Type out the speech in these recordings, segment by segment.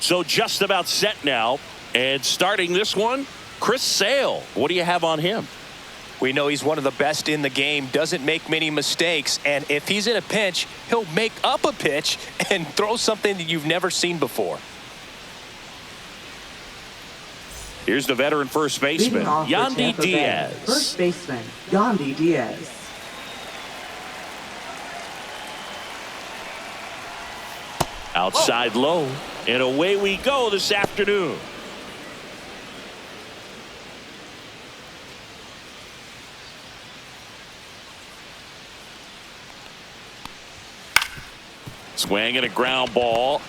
So just about set now. And starting this one, Chris Sale. What do you have on him? We know he's one of the best in the game, doesn't make many mistakes, and if he's in a pinch, he'll make up a pitch and throw something that you've never seen before. Here's the veteran first baseman, Yandy Diaz. First baseman, Yandy Diaz. Outside low, and away we go this afternoon. Swing and a ground ball.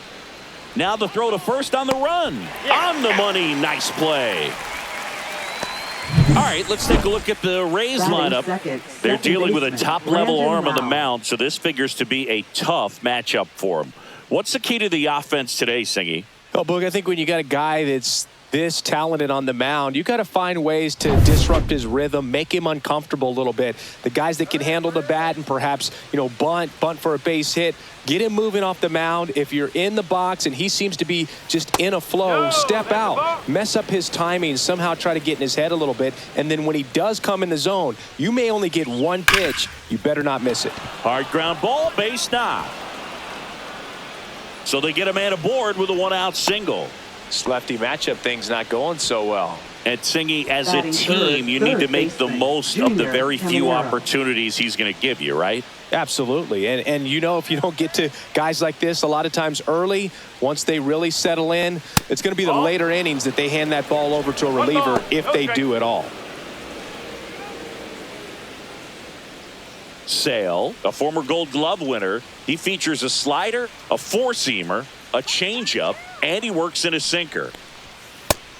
Now the throw to first on the run. On the money. Nice play. All right, let's take a look at the Rays lineup. They're dealing with a top-level arm on the mound, so this figures to be a tough matchup for them. What's the key to the offense today, Singy? Oh, Boog, I think when you got a guy that's this talented on the mound, you got to find ways to disrupt his rhythm, make him uncomfortable a little bit. The guys that can handle the bat and perhaps, bunt for a base hit, get him moving off the mound. If you're in the box and he seems to be just in a flow, step out, mess up his timing, somehow try to get in his head a little bit. And then when he does come in the zone, you may only get one pitch. You better not miss it. Hard ground ball, base knock. So they get a man aboard with a one-out single. This lefty matchup thing's not going so well. And Singy, as a team, you need to make the most of the very few opportunities he's going to give you, right? Absolutely. And if you don't get to guys like this a lot of times early, once they really settle in, it's going to be the later innings that they hand that ball over to a reliever if they do at all. Sale, a former Gold Glove winner, he features a slider, a four-seamer, a changeup, and he works in a sinker.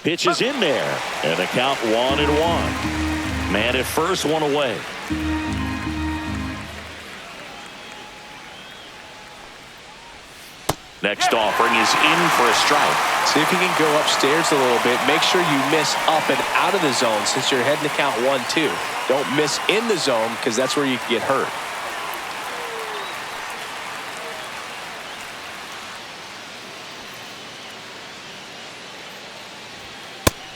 Pitch is in there, and the count 1-1. Man at first, one away. Next offering is in for a strike. See if you can go upstairs a little bit. Make sure you miss up and out of the zone since you're heading to count 1-2. Don't miss in the zone because that's where you can get hurt.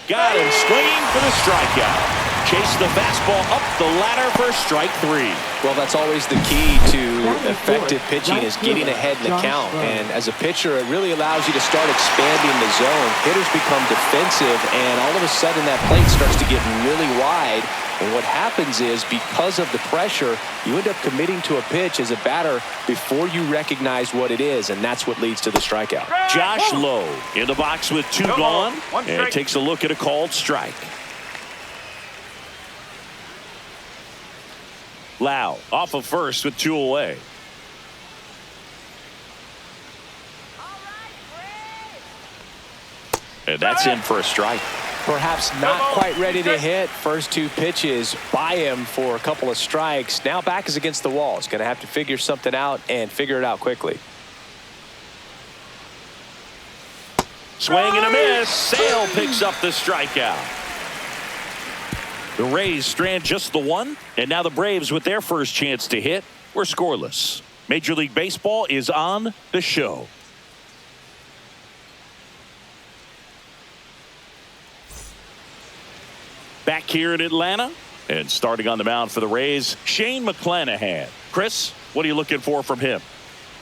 Got him swinging for the strikeout. Chase the fastball up the ladder for strike 3. Well, that's always the key to effective pitching is getting ahead in the count. And as a pitcher, it really allows you to start expanding the zone. Hitters become defensive, and all of a sudden that plate starts to get really wide. And what happens is, because of the pressure, you end up committing to a pitch as a batter before you recognize what it is, and that's what leads to the strikeout. Josh Lowe in the box with 2 gone, and takes a look at a called strike. Lau off of first with 2 away. And that's in for a strike. Perhaps not quite ready to hit. First 2 pitches by him for a couple of strikes. Now back is against the wall. He's going to have to figure something out and figure it out quickly. Swing and a miss. Sale picks up the strikeout. The Rays strand just the 1, and now the Braves with their first chance to hit. We're scoreless. Major League Baseball is on the show. Back here in Atlanta, and starting on the mound for the Rays, Shane McClanahan. Chris, what are you looking for from him?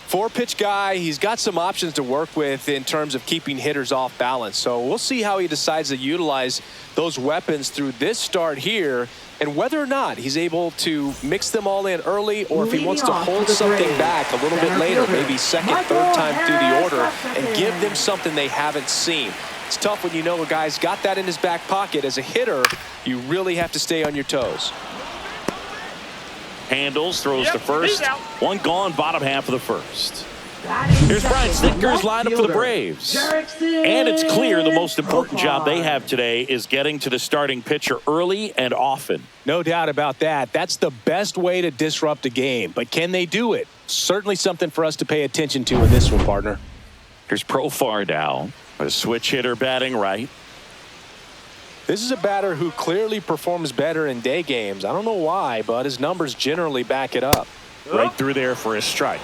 4-pitch guy. He's got some options to work with in terms of keeping hitters off balance. So we'll see how he decides to utilize those weapons through this start here, and whether or not he's able to mix them all in early, or if he wants to hold something back a little bit later, maybe second, third time through the order, and give them something they haven't seen. It's tough when you know a guy's got that in his back pocket. As a hitter, you really have to stay on your toes. Handles, throws to first. 1 gone, bottom half of the first. Here's Brian Snitker's lineup for the Braves. And it's clear the most important job they have today is getting to the starting pitcher early and often. No doubt about that. That's the best way to disrupt a game. But can they do it? Certainly something for us to pay attention to in this one, partner. Here's Profar now. A switch hitter batting right. This is a batter who clearly performs better in day games. I don't know why, but his numbers generally back it up. Right through there for a strike.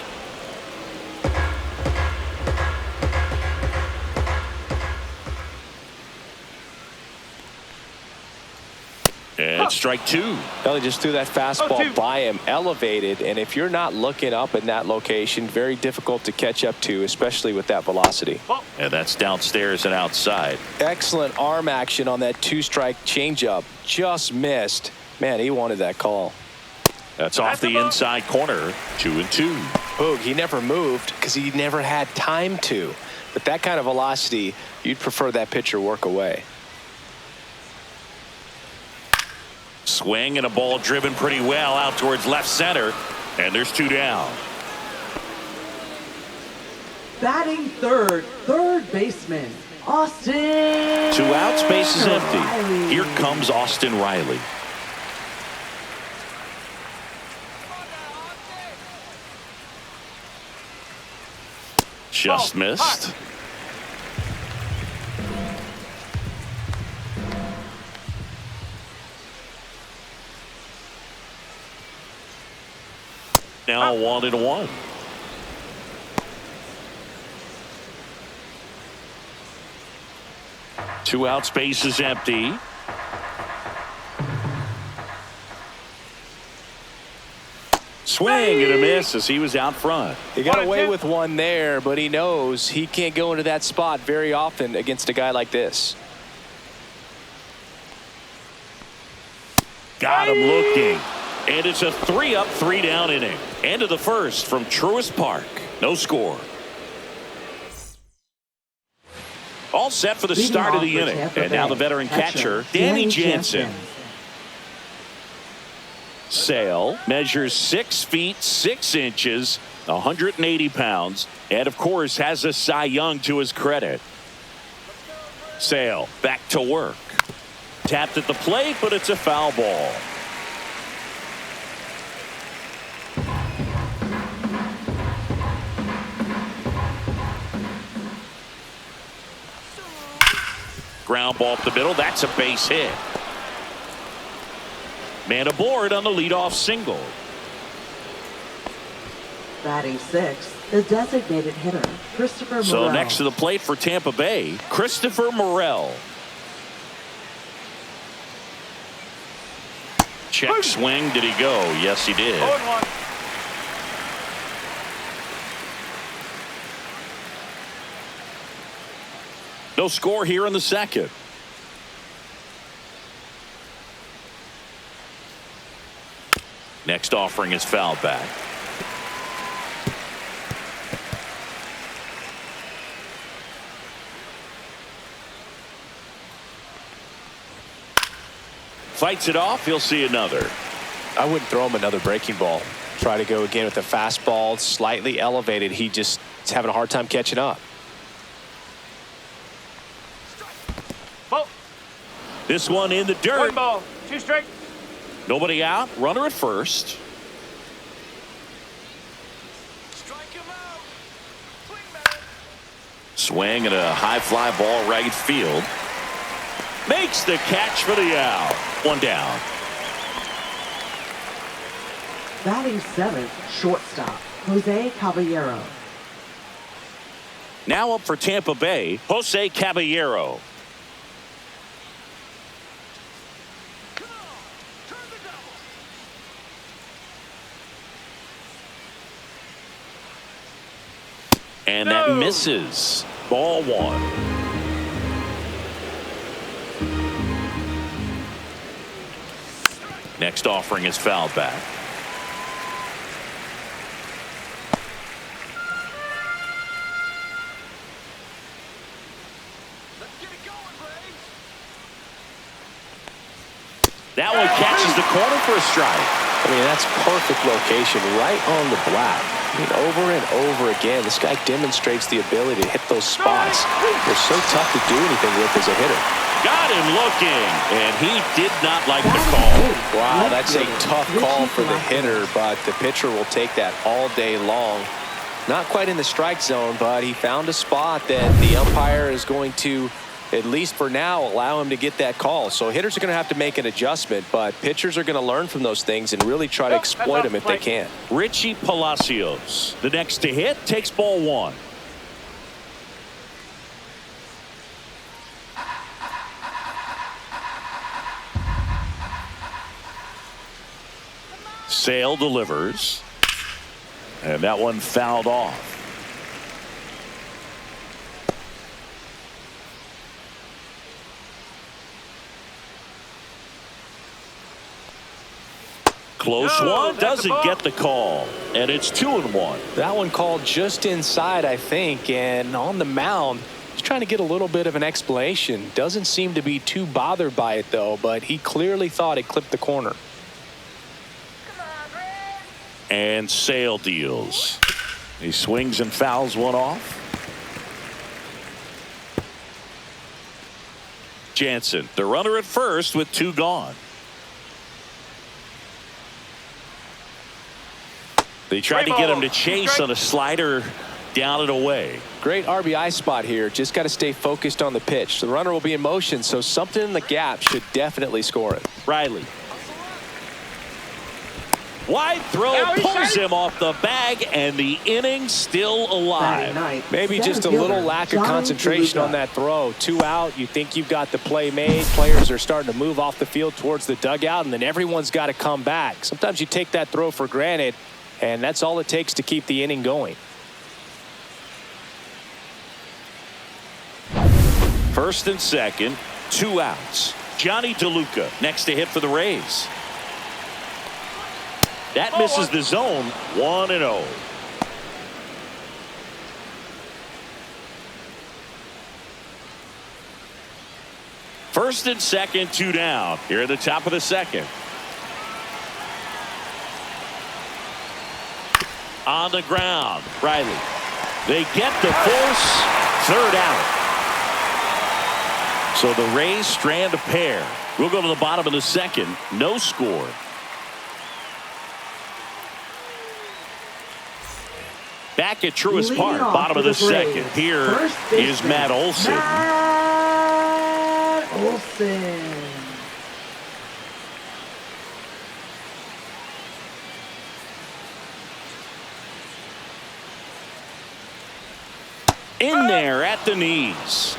It's strike two. Well, he just threw that fastball by him, elevated, and if you're not looking up in that location, very difficult to catch up to, especially with that velocity. And that's downstairs and outside. Excellent arm action on that two-strike changeup. Just missed. Man, he wanted that call. That's off the inside corner. 2-2. Boog, he never moved because he never had time to. With that kind of velocity, you'd prefer that pitcher work away. Swing and a ball driven pretty well out towards left center. And there's two down. Batting third baseman, Austin. 2 outs, base is empty. Riley. Here comes Austin Riley. Just missed. Now 1-1. Two outs, base is empty. Swing and a miss as he was out front. He got away with one there, but he knows he can't go into that spot very often against a guy like this. Got him looking. And it's a 3-up, 3-down inning. End of the first from Truist Park. No score. All set for the start of the inning. And now the veteran catcher, Danny Jansen. Sale measures 6 feet 6 inches, 180 pounds, and of course has a Cy Young to his credit. Sale back to work. Tapped at the plate, but it's a foul ball. Ground ball up the middle. That's a base hit. Man aboard on the leadoff single. Batting sixth, the designated hitter, Christopher Morel. So next to the plate for Tampa Bay, Christopher Morel. Check swing. Did he go? Yes, he did. 0-1. No score here in the second. Next offering is fouled back. Fights it off. He'll see another. I wouldn't throw him another breaking ball. Try to go again with the fastball, slightly elevated. He just is having a hard time catching up. This one in the dirt. 1 ball, 2 strikes. Nobody out. Runner at first. Strike him out. Swing and a high fly ball right field. Makes the catch for the out. 1 down. Batting seventh, shortstop, Jose Caballero. Now up for Tampa Bay, Jose Caballero. And that misses. Ball 1. Next offering is fouled back. That one catches the corner for a strike. I mean, that's perfect location right on the black. I mean, over and over again, this guy demonstrates the ability to hit those spots. They're so tough to do anything with as a hitter. Got him looking, and he did not like the call. Wow, that's a tough call for the hitter, but the pitcher will take that all day long. Not quite in the strike zone, but he found a spot that the umpire is going to, at least for now, allow him to get that call. So hitters are going to have to make an adjustment, but pitchers are going to learn from those things and really try to exploit them if they can. Richie Palacios, the next to hit, takes ball 1. Sale delivers. And that one fouled off. Close one, doesn't get the call, and it's 2-1. That one called just inside, I think, and on the mound, he's trying to get a little bit of an explanation. Doesn't seem to be too bothered by it, though, but he clearly thought it clipped the corner. And Sale deals. He swings and fouls one off. Jansen, the runner at first with 2 gone. They tried to get him to chase on a slider down and away. Great RBI spot here. Just got to stay focused on the pitch. The runner will be in motion, so something in the gap should definitely score it. Riley. Wide throw pulls him off the bag, and the inning still alive. Maybe just a little lack of concentration on that throw. 2 out. You think you've got the play made. Players are starting to move off the field towards the dugout, and then everyone's got to come back. Sometimes you take that throw for granted, and that's all it takes to keep the inning going. First and second, 2 outs. Johnny DeLuca next to hit for the Rays. That misses the zone. 1-0. First and second, 2 down. Here at the top of the second. On the ground, Riley. They get the force. 3rd out. So the Rays strand a pair. We'll go to the bottom of the second. No score. Back at Truist Park, bottom of the second. Here is Matt Olson. Matt Olson. In there at the knees.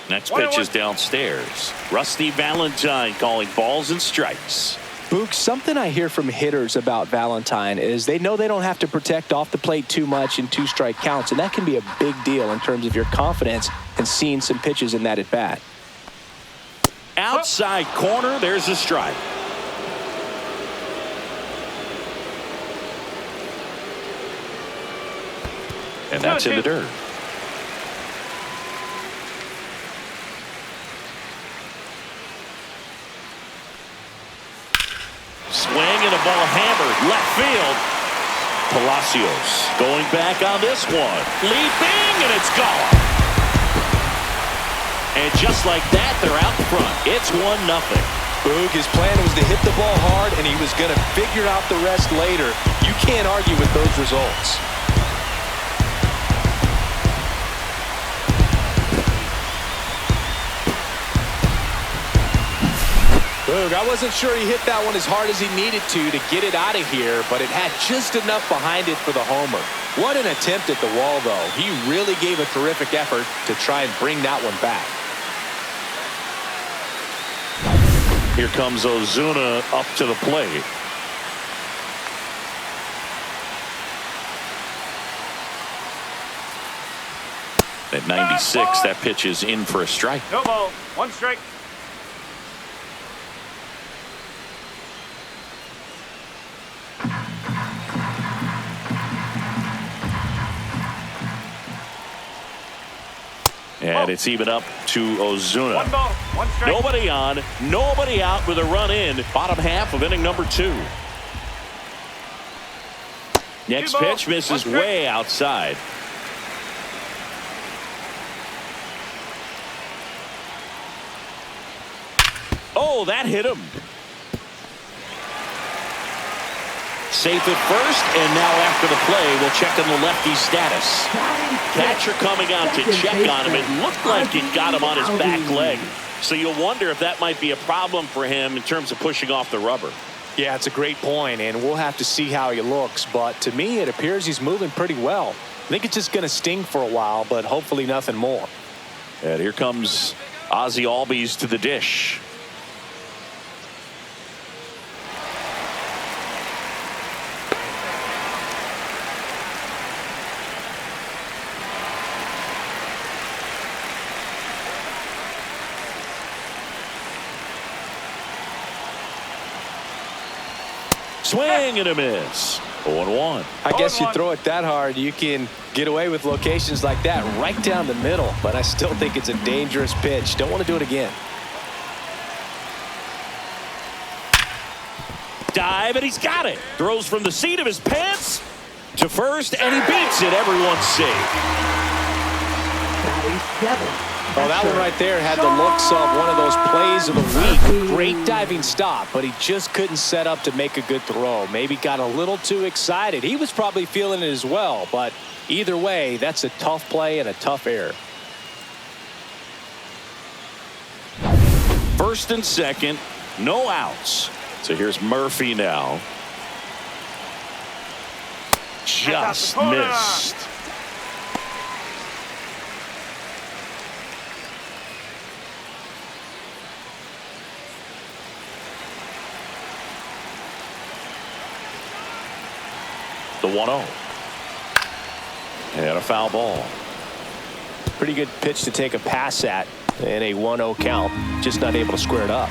Next pitch is downstairs. Rusty Valentine calling balls and strikes. Book, something I hear from hitters about Valentine is they know they don't have to protect off the plate too much in 2-strike counts, and that can be a big deal in terms of your confidence and seeing some pitches in that at bat. Outside corner, there's a strike. And that's in the dirt. Swing and a ball hammered left field. Palacios going back on this one. Leaping, and it's gone. And just like that, they're out front. It's 1-0. Boog, his plan was to hit the ball hard, and he was going to figure out the rest later. You can't argue with those results. Boog, I wasn't sure he hit that one as hard as he needed to get it out of here, but it had just enough behind it for the homer. What an attempt at the wall, though. He really gave a terrific effort to try and bring that one back. Here comes Ozuna up to the plate. At 96, that pitch is in for a strike. No ball. 1 strike. And it's even up to Ozuna. 1 ball, 1 strike. Nobody on, nobody out with a run in. Bottom half of inning number 2. Next pitch misses way outside. Oh, that hit him. Safe at first, and now after the play, we'll check on the lefty's status. Catcher coming out to check on him. It looked like it got him on his back leg. So you'll wonder if that might be a problem for him in terms of pushing off the rubber. Yeah, it's a great point, and we'll have to see how he looks. But to me, it appears he's moving pretty well. I think it's just going to sting for a while, but hopefully nothing more. And here comes Ozzie Albies to the dish. Swing and a miss. 0-1. I guess you throw it that hard, you can get away with locations like that right down the middle. But I still think it's a dangerous pitch. Don't want to do it again. Dive, and he's got it. Throws from the seat of his pants to first, and he beats it. Everyone's safe. Oh, that one right there had the looks of one of those plays of the week. Great diving stop, but he just couldn't set up to make a good throw. Maybe got a little too excited. He was probably feeling it as well, but either way, that's a tough play and a tough error. First and second, no outs. So here's Murphy now. Just missed. The 1-0. And a foul ball. Pretty good pitch to take a pass at in a 1-0 count. Just not able to square it up.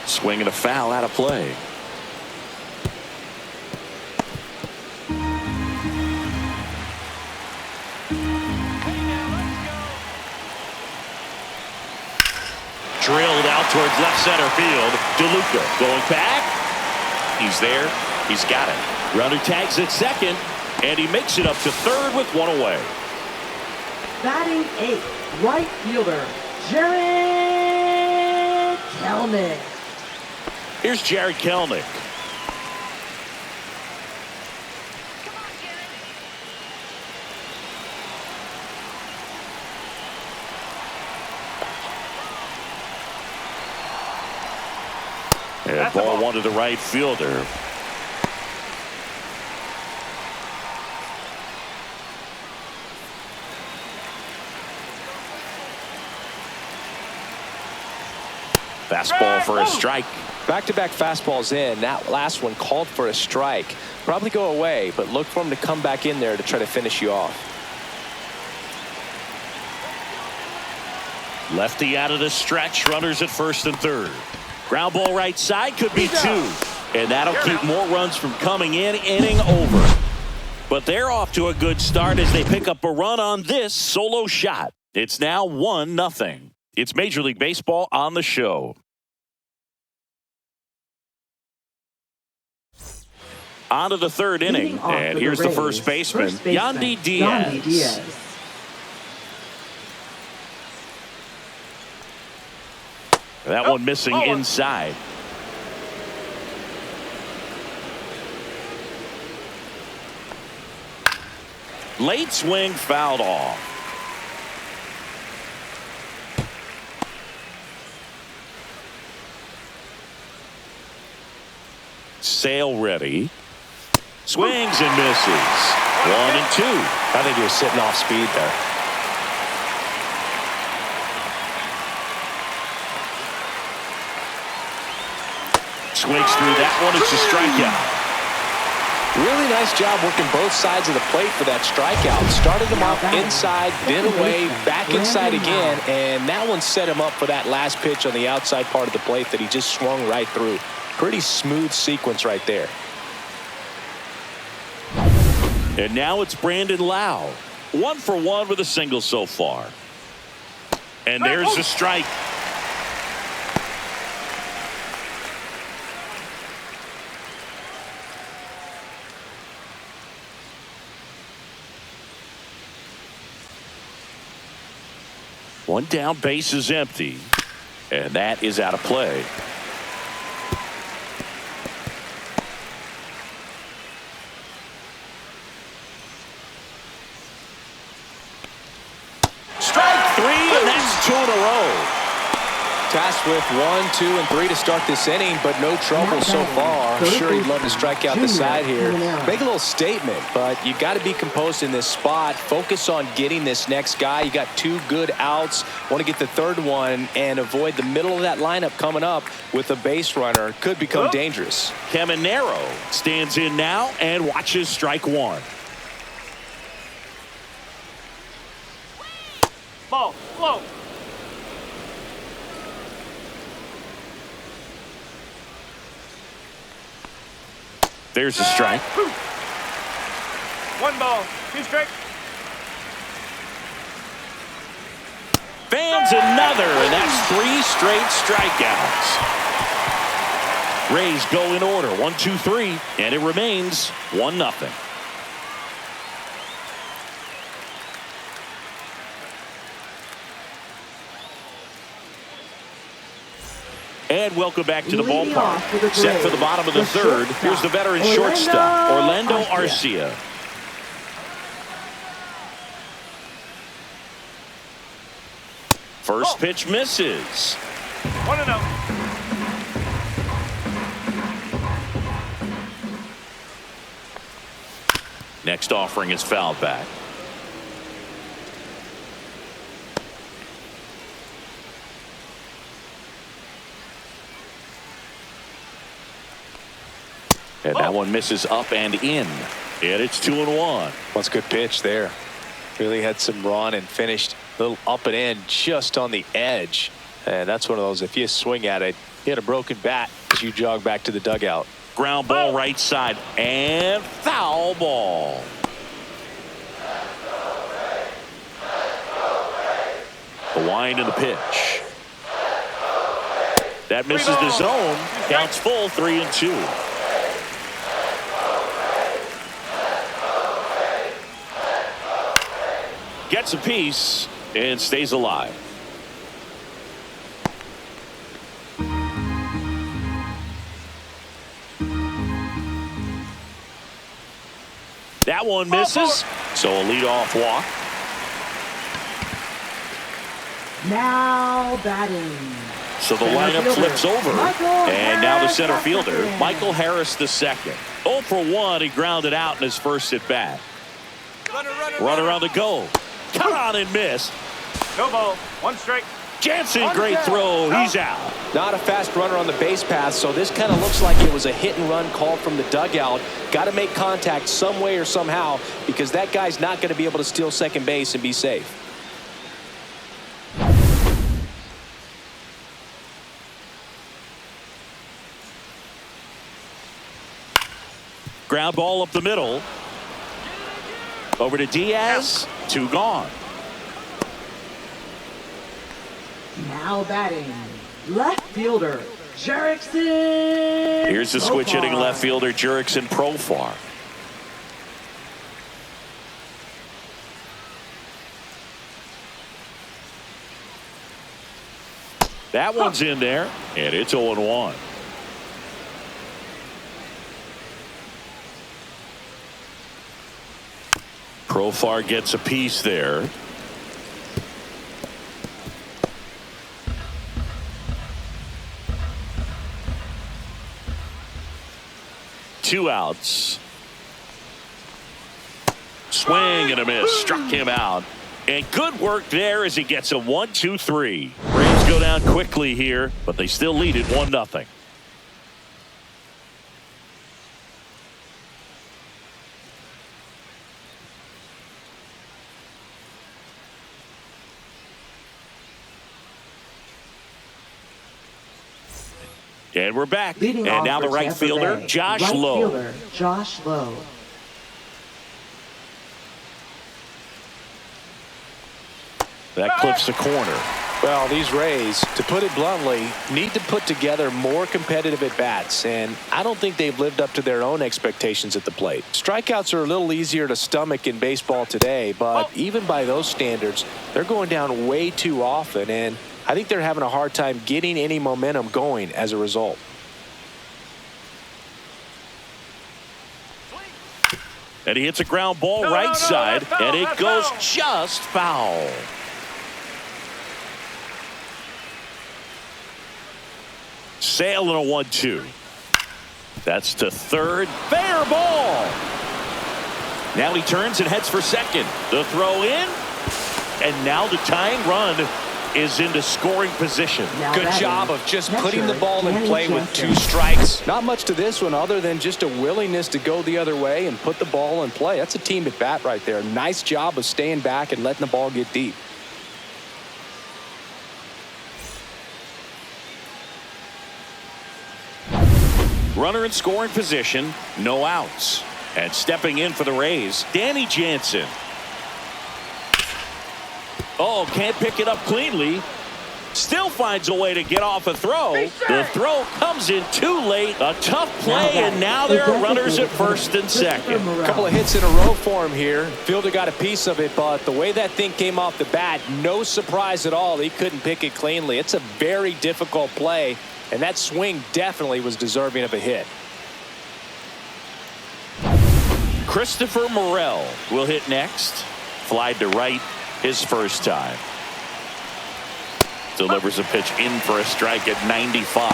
Swing and a foul out of play. Drilled out towards left center field. DeLuca going back. He's there. He's got it. Runner tags at second, and he makes it up to third with one away. Batting 8th, right fielder, Jared Kelnick. Here's Jared Kelnick. And ball one to the right fielder. Fastball for a strike. Back-to-back fastballs in. That last one called for a strike. Probably go away, but look for him to come back in there to try to finish you off. Lefty out of the stretch. Runners at first and third. Ground ball right side, could be two. And that'll keep more runs from coming in. Inning over. But they're off to a good start as they pick up a run on this solo shot. It's now 1-0. It's Major League Baseball on the show. On to the third inning. And here's the first baseman, Yandy Diaz. That one missing inside. Late swing fouled off. Sale ready. Swings and misses. 1-2. I think he was sitting off speed there. Swings through that one. It's a strikeout. Really nice job working both sides of the plate for that strikeout. Started him off inside, then away, back inside again, and that one set him up for that last pitch on the outside part of the plate that he just swung right through. Pretty smooth sequence right there. And now it's Brandon Lau. 1 for 1 with a single so far. And there's a strike. One down, base is empty. And that is out of play. Strike 3, and that's 2 in a row. Task with 1, 2, and 3 to start this inning, but no trouble so far. I'm sure he'd love to strike out the side here. Make a little statement, but you got to be composed in this spot. Focus on getting this next guy. You got 2 good outs. Want to get the third one and avoid the middle of that lineup coming up with a base runner. Could become dangerous. Caminero stands in now and watches strike 1. Ball, low. There's a strike. 1 ball, 2 strikes. Fans another, and that's 3 straight strikeouts. Rays go in order, 1, 2, 3, and it remains 1-0. And welcome back to the ballpark. Set for the bottom of the third. Here's the veteran shortstop, Orlando Arcia. First pitch misses. 1-0. Next offering is fouled back. And that one misses up and in. And it's 2-1. That's a good pitch there. Really had some run and finished a little up and in just on the edge. And that's one of those, if you swing at it, you hit a broken bat as you jog back to the dugout. Ground ball right side and foul ball. The wind and the pitch. That misses the zone. Counts full, 3-2. Gets a piece and stays alive. That one misses, so a leadoff walk. Now batting. So the lineup flips over, and now the center fielder, Michael Harris II. 0 for 1, he grounded out in his first at bat. Runner on the go. Cut on and miss. No ball, 1 strike. Jansen, great throw. He's out. Not a fast runner on the base path, so this kind of looks like it was a hit and run call from the dugout. Got to make contact some way or somehow, because that guy's not going to be able to steal second base and be safe. Ground ball up the middle. Over to Diaz. 2 gone. Now batting. Left fielder, Jerickson. Here's the switch hitting left fielder, Jerickson Profar. That one's in there, and it's 0-1. Profar gets a piece there. Two outs. Swing and a miss. Struck him out. And good work there as he gets a 1-2-3. Rays go down quickly here, but they still lead it 1-0. And we're back. Leading and now off the for right Tampa fielder, Bay. Josh Right Lowe. Fielder, Josh Lowe. That clips the corner. Well, these Rays, to put it bluntly, need to put together more competitive at-bats, and I don't think they've lived up to their own expectations at the plate. Strikeouts are a little easier to stomach in baseball today, but even by those standards, they're going down way too often, and I think they're having a hard time getting any momentum going as a result. And he hits a ground ball right side, and it goes just foul. Sale and a 1-2. That's to third. Fair ball. Now he turns and heads for second. The throw in. And now the tying run is into scoring position. Good job of just putting the ball in play with 2 strikes. Not much to this one other than just a willingness to go the other way and put the ball in play. That's a team at bat right there. Nice job of staying back and letting the ball get deep. Runner in scoring position, no outs. And stepping in for the Rays, Danny Jansen. Oh, can't pick it up cleanly. Still finds a way to get off a throw. The throw comes in too late. A tough play, and now there are runners at first and second. A couple of hits in a row for him here. Fielder got a piece of it, but the way that thing came off the bat, no surprise at all. He couldn't pick it cleanly. It's a very difficult play, and that swing definitely was deserving of a hit. Christopher Morel will hit next. Flied to right his first time. Delivers a pitch in for a strike at 95.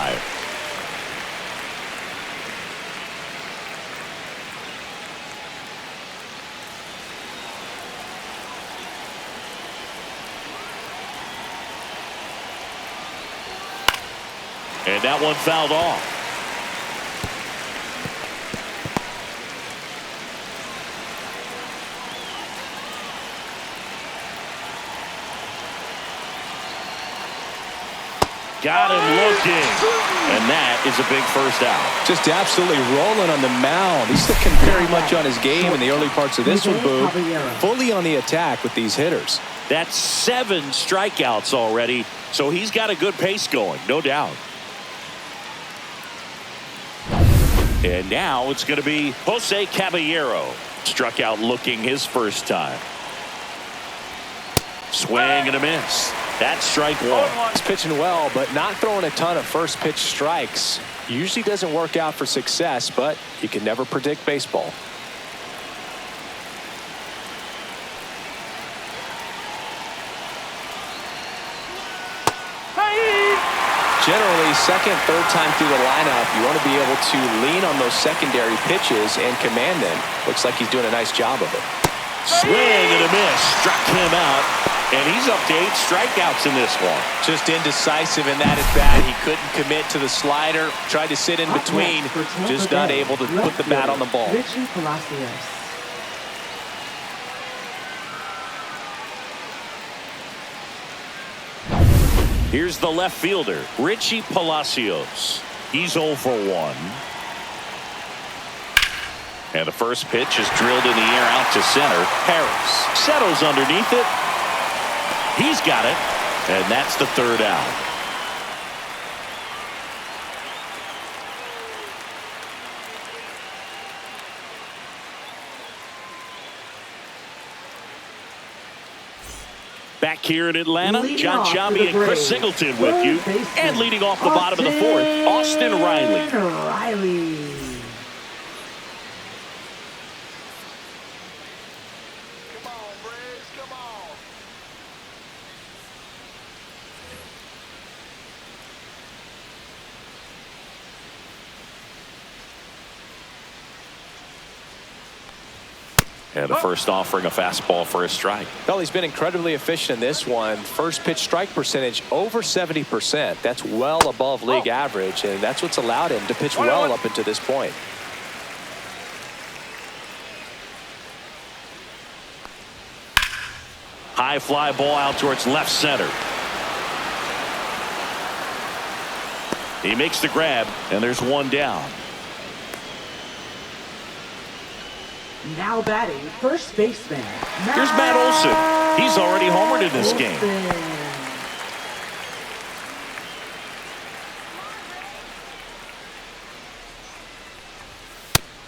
And that one fouled off. Got him looking. And that is a big first out. Just absolutely rolling on the mound. He's looking very much on his game in the early parts of this one, Boo. Fully on the attack with these hitters. That's 7 strikeouts already, so he's got a good pace going, no doubt. And now it's going to be Jose Caballero. Struck out looking his first time. Swing and a miss. That's strike 1. He's pitching well, but not throwing a ton of first pitch strikes. Usually doesn't work out for success, but you can never predict baseball. Generally, second, third time through the lineup, you want to be able to lean on those secondary pitches and command them. Looks like he's doing a nice job of it. Swing and a miss. Struck him out. And he's up to 8 strikeouts in this one. Just indecisive in that at bat. He couldn't commit to the slider. Tried to sit in between. Just not able to put the bat on the ball. Here's the left fielder, Richie Palacios. He's 0 for 1. And the first pitch is drilled in the air out to center. Harris settles underneath it. He's got it, and that's the third out. Back here in Atlanta, John Chambi and Chris Singleton with you. And leading off the bottom of the 4th, Austin Riley. And the first offering a fastball for a strike. Well, he's been incredibly efficient in this one. First pitch strike percentage over 70%. That's well above league average, and that's what's allowed him to pitch well up until this point. High fly ball out towards left center. He makes the grab, and there's one down. Now batting, first baseman. Here's Matt Olson. He's already homered in this game.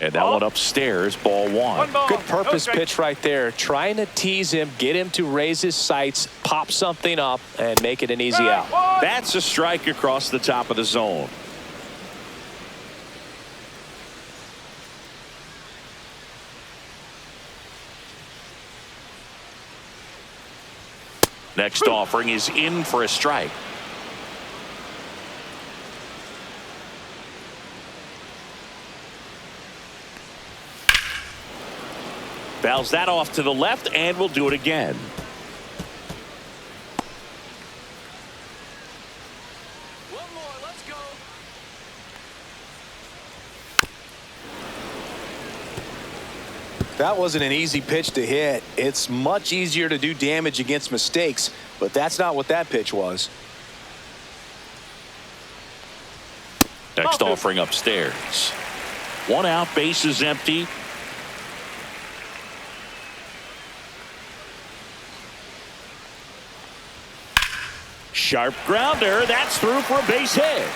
And that one upstairs, ball 1. Good purpose pitch right there. Trying to tease him, get him to raise his sights, pop something up, and make it an easy out. That's a strike across the top of the zone. Next offering is in for a strike. Fouls that off to the left, and will do it again. One more, let's go. That wasn't an easy pitch to hit. It's much easier to do damage against mistakes, but that's not what that pitch was. Next offering upstairs. One out, base is empty. Sharp grounder. That's through for a base hit.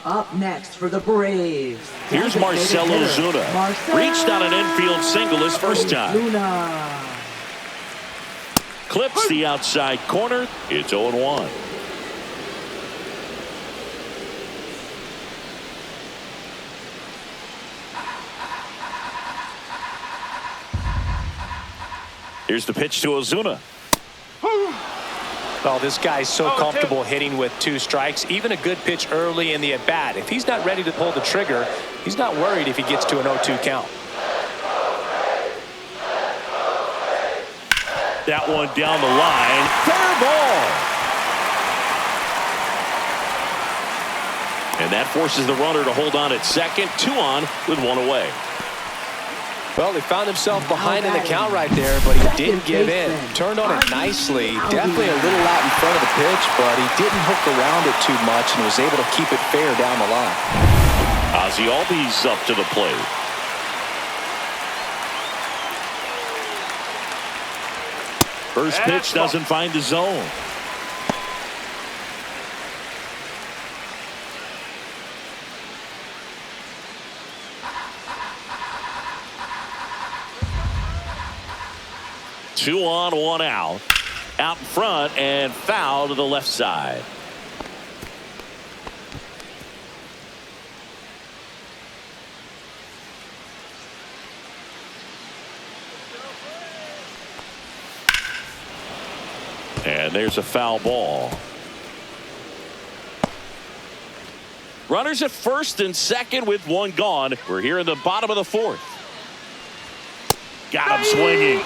Up next for the Braves. Here's Marcell Ozuna. Reached on an infield single his first time. Ozuna. Clips the outside corner. It's 0-1. Here's the pitch to Ozuna. Well, this guy's so comfortable hitting with 2 strikes. Even a good pitch early in the at-bat. If he's not ready to pull the trigger, he's not worried if he gets to an 0-2 count. That one down the line. Fair ball. And that forces the runner to hold on at second. 2 on with 1 away. Well, he found himself behind in the count right there, but he didn't give in. Turned on it nicely. Definitely a little out in front of the pitch, but he didn't hook around it too much and was able to keep it fair down the line. Ozzy Albies up to the plate. First pitch doesn't find the zone. Two on, 1 out. Out in front and foul to the left side. And there's a foul ball. Runners at first and second with 1 gone. We're here in the bottom of the 4th. Got him swinging.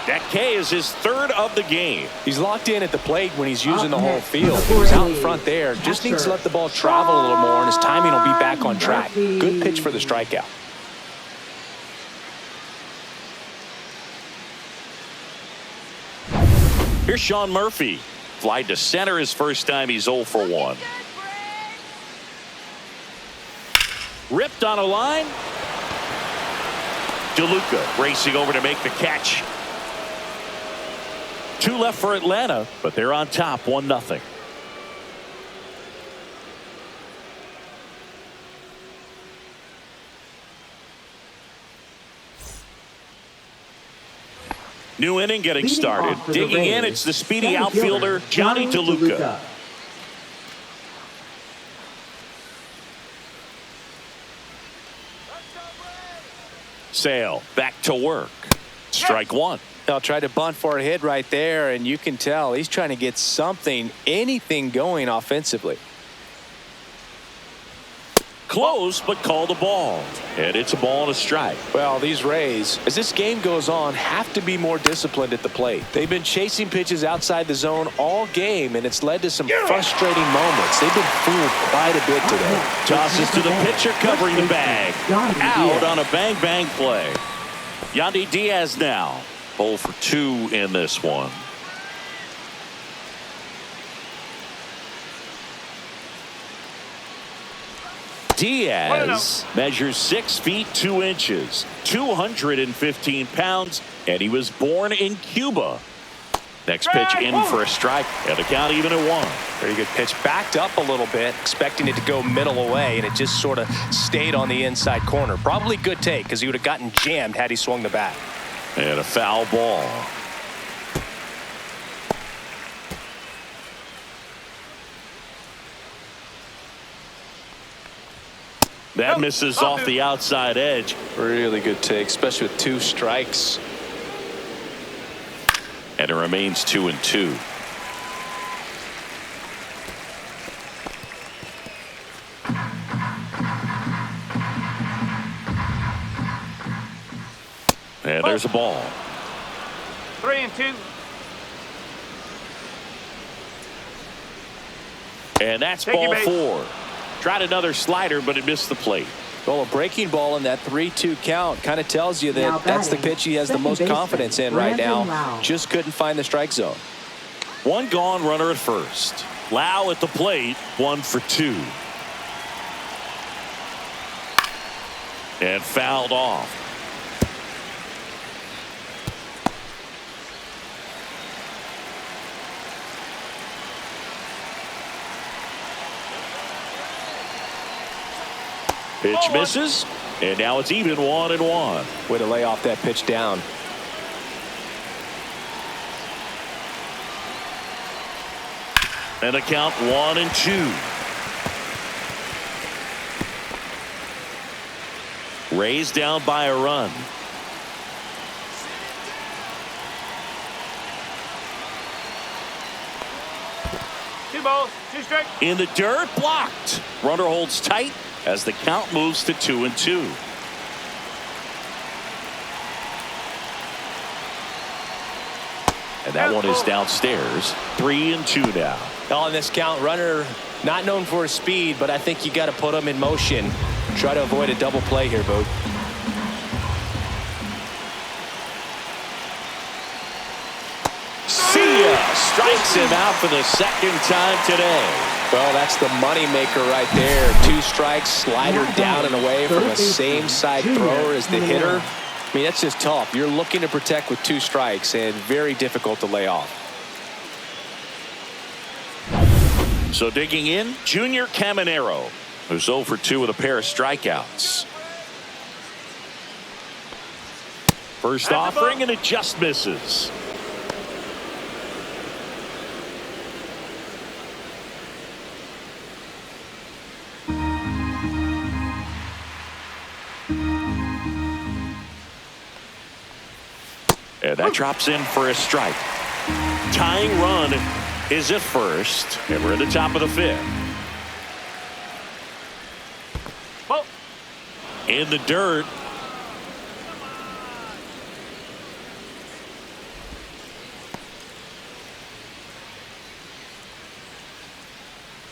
That K is his 3rd of the game. He's locked in at the plate when he's using the whole field. He's out in front there. Just needs to let the ball travel a little more, and his timing will be back on track. Good pitch for the strikeout. Here's Sean Murphy. Fly to center his first time. He's 0 for 1. Ripped on a line. DeLuca racing over to make the catch. 2 left for Atlanta, but they're on top 1-0. New inning getting started. Digging in, it's the speedy outfielder, Johnny DeLuca. Sale back to work. Strike 1. They'll try to bunt for a hit right there, and you can tell he's trying to get something, anything going offensively. Close, but call the ball. And it's a ball and a strike. Well, these Rays, as this game goes on, have to be more disciplined at the plate. They've been chasing pitches outside the zone all game, and it's led to some frustrating moments. They've been fooled quite a bit today. Tosses to the pitcher covering the bag. Out on a bang-bang play. Yandy Diaz now. 0 for 2 in this one. Diaz measures 6 feet 2 inches, 215 pounds, and he was born in Cuba. Next pitch in for a strike, and the count even at 1. Very good pitch. Backed up a little bit, expecting it to go middle away, and it just sort of stayed on the inside corner. Probably good take, because he would have gotten jammed had he swung the bat. And a foul ball. That misses off the outside edge. Really good take, especially with 2 strikes. And it remains 2-2. There's a ball. 3-2. And that's Take your ball base. 4. Tried another slider, but it missed the plate. Well, a breaking ball in that 3-2 count kind of tells you Now that that's the batting, pitch he has the second most baseman, confidence in right Brandon now. Lau. Just couldn't find the strike zone. One gone, runner at first. Lau at the plate, 1 for 2. And fouled off. Pitch misses, and now it's even 1-1. Way to lay off that pitch down. And a count 1-2. Rays down by a run. Two balls, 2 strikes. In the dirt, blocked. Runner holds tight as the count moves to 2-2. And that one is downstairs. 3-2 now. On this count, runner not known for his speed, but I think you got to put him in motion. Try to avoid a double play here, Boog. See ya. Strikes him out for the second time today. Well, that's the money maker right there. 2 strikes, slider down and away from the same side thrower as the hitter. I mean, that's just tough. You're looking to protect with 2 strikes and very difficult to lay off. So digging in, Junior Caminero, who's 0 for 2 with a pair of strikeouts. First offering, and it just misses. And that drops in for a strike. Tying run is at first, and we're at the top of the 5th. Ball. In the dirt.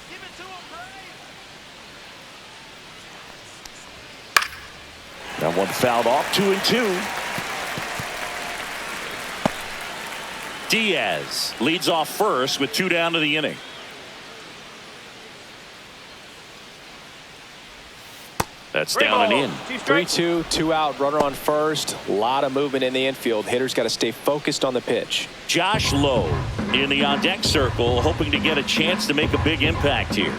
Give it to him, Ray. That one fouled off. 2-2. Diaz leads off first with 2 down to the inning. That's down and in. 2 strikes. 3-2, 2 out, runner on first. A lot of movement in the infield. Hitter's got to stay focused on the pitch. Josh Lowe in the on-deck circle, hoping to get a chance to make a big impact here.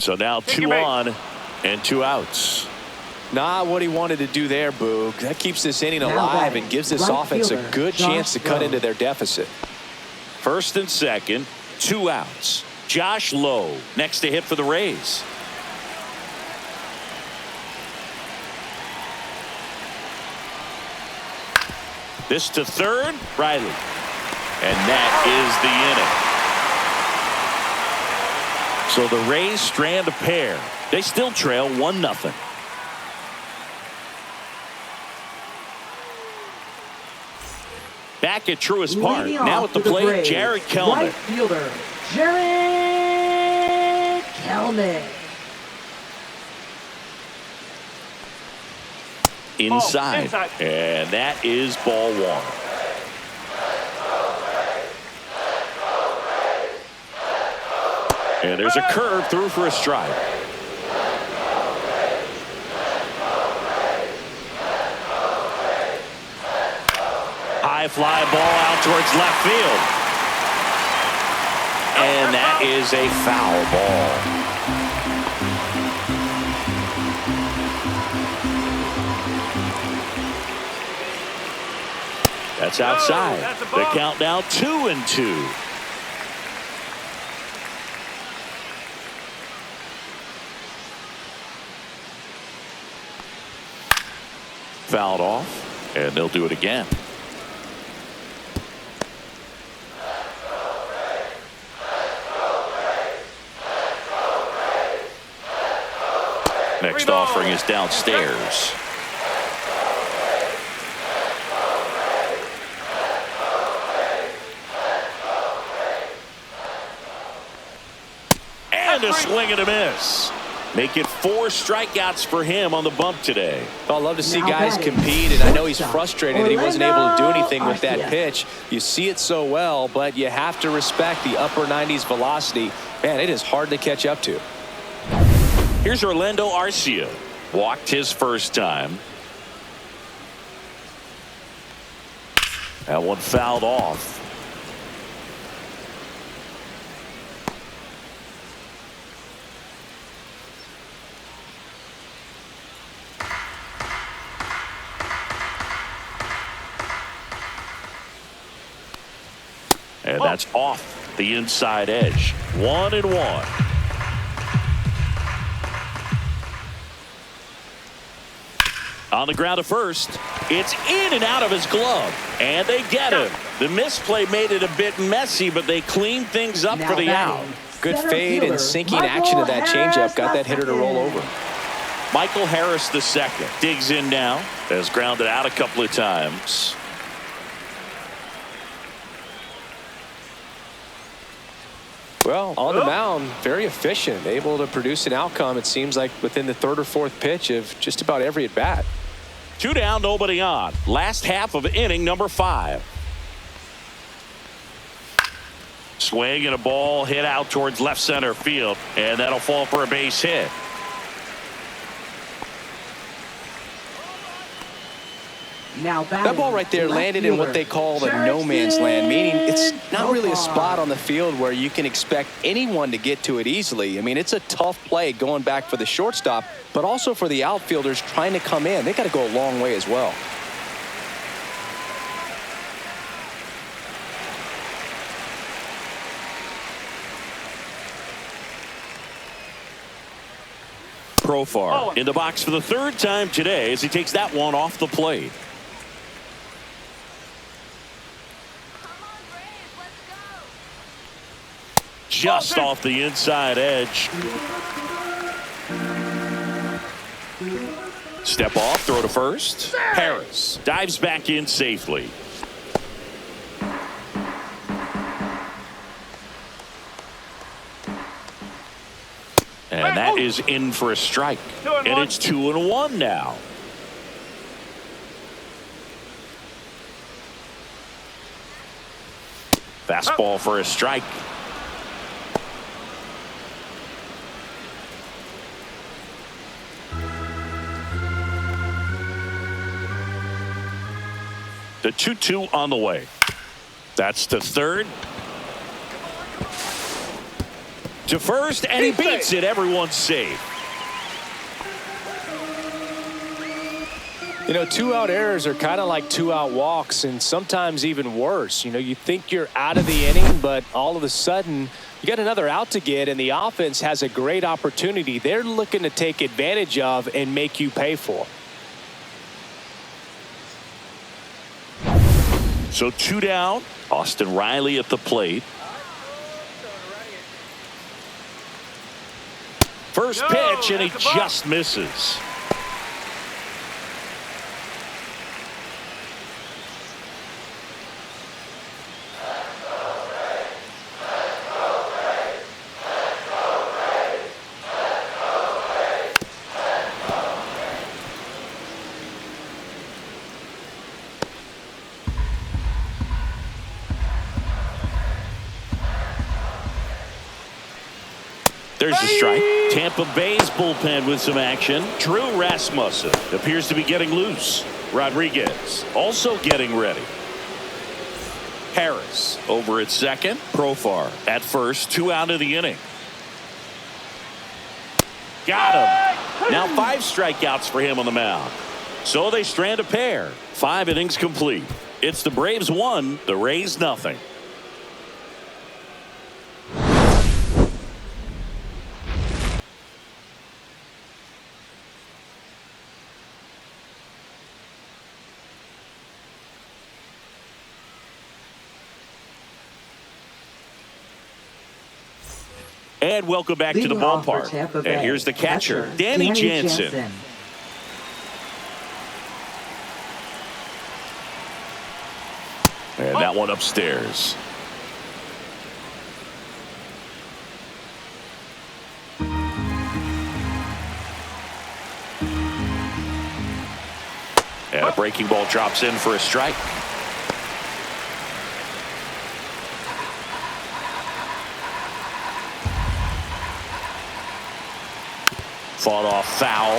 So now 2 on and 2 outs. Not what he wanted to do there, Boog. That keeps this inning Now alive batting, and gives this right offense a fielder, good chance to Josh cut Lowe. into their deficit. First and second, 2 outs. Josh Lowe next to hit for the Rays. This to third, Riley. And that is the inning. So the Rays strand a pair. They still trail 1-0. Back at Truist Park. Leading Now off at the for plate, Braves, Jared Kelman. Right fielder, Jared Kelman. Inside. Inside. And that is ball 1. And there's a curve through for a strike. High fly ball out towards left field. And that is a foul ball. That's outside. that's a The ball. count now 2-2. Fouled off, and they'll do it again. Next offering is downstairs. And a swing and a miss. Make it 4 strikeouts for him on the bump today. I'd love to see guys compete, and I know he's frustrated that he wasn't able to do anything with that pitch. You see it so well, but you have to respect the upper 90s velocity. Man, it is hard to catch up to. Here's Orlando Arcia. Walked his first time. That one fouled off. And that's off the inside edge. 1-1. On the ground to first. It's in and out of his glove. And they get him. The misplay made it a bit messy, but they cleaned things up for the out. Good fade and sinking action of that changeup got that hitter to roll over. Michael Harris the second digs in now. Has grounded out a couple of times. Well, on the mound, very efficient, able to produce an outcome, it seems like, within the 3rd or 4th pitch of just about every at-bat. 2 down, nobody on. Last half of inning number 5. Swing and a ball hit out towards left center field, and that'll fall for a base hit. That ball right there landed in what they call the no man's land, meaning it's not really a spot on the field where you can expect anyone to get to it easily. I mean, it's a tough play going back for the shortstop, but also for the outfielders trying to come in. They got to go a long way as well. Profar in the box for the 3rd time today as he takes that one off the plate. Just off the inside edge. Step off, throw to first. Harris dives back in safely. And that is in for a strike. And it's 2-1 now. Fastball for a strike. The 2-2 on the way. That's to third. To first, and he beats it. Everyone's safe. You know, 2-out errors are kind of like 2-out walks, and sometimes even worse. You know, you think you're out of the inning, but all of a sudden you got another out to get, and the offense has a great opportunity they're looking to take advantage of and make you pay for. So 2 down. Austin Riley at the plate. First pitch, and he just misses. There's a strike. Tampa Bay's bullpen with some action. Drew Rasmussen appears to be getting loose. Rodriguez also getting ready. Harris over at second. Profar at first. 2 out of the inning. Got him. Now 5 strikeouts for him on the mound. So they strand a pair. 5 innings complete. It's the Braves 1, the Rays nothing. And welcome back to the Leading off for ballpark. Tampa And Bay, here's the catcher, catcher, Danny Danny Jansen. Jansen. And that one upstairs. And a breaking ball drops in for a strike. Fought off foul.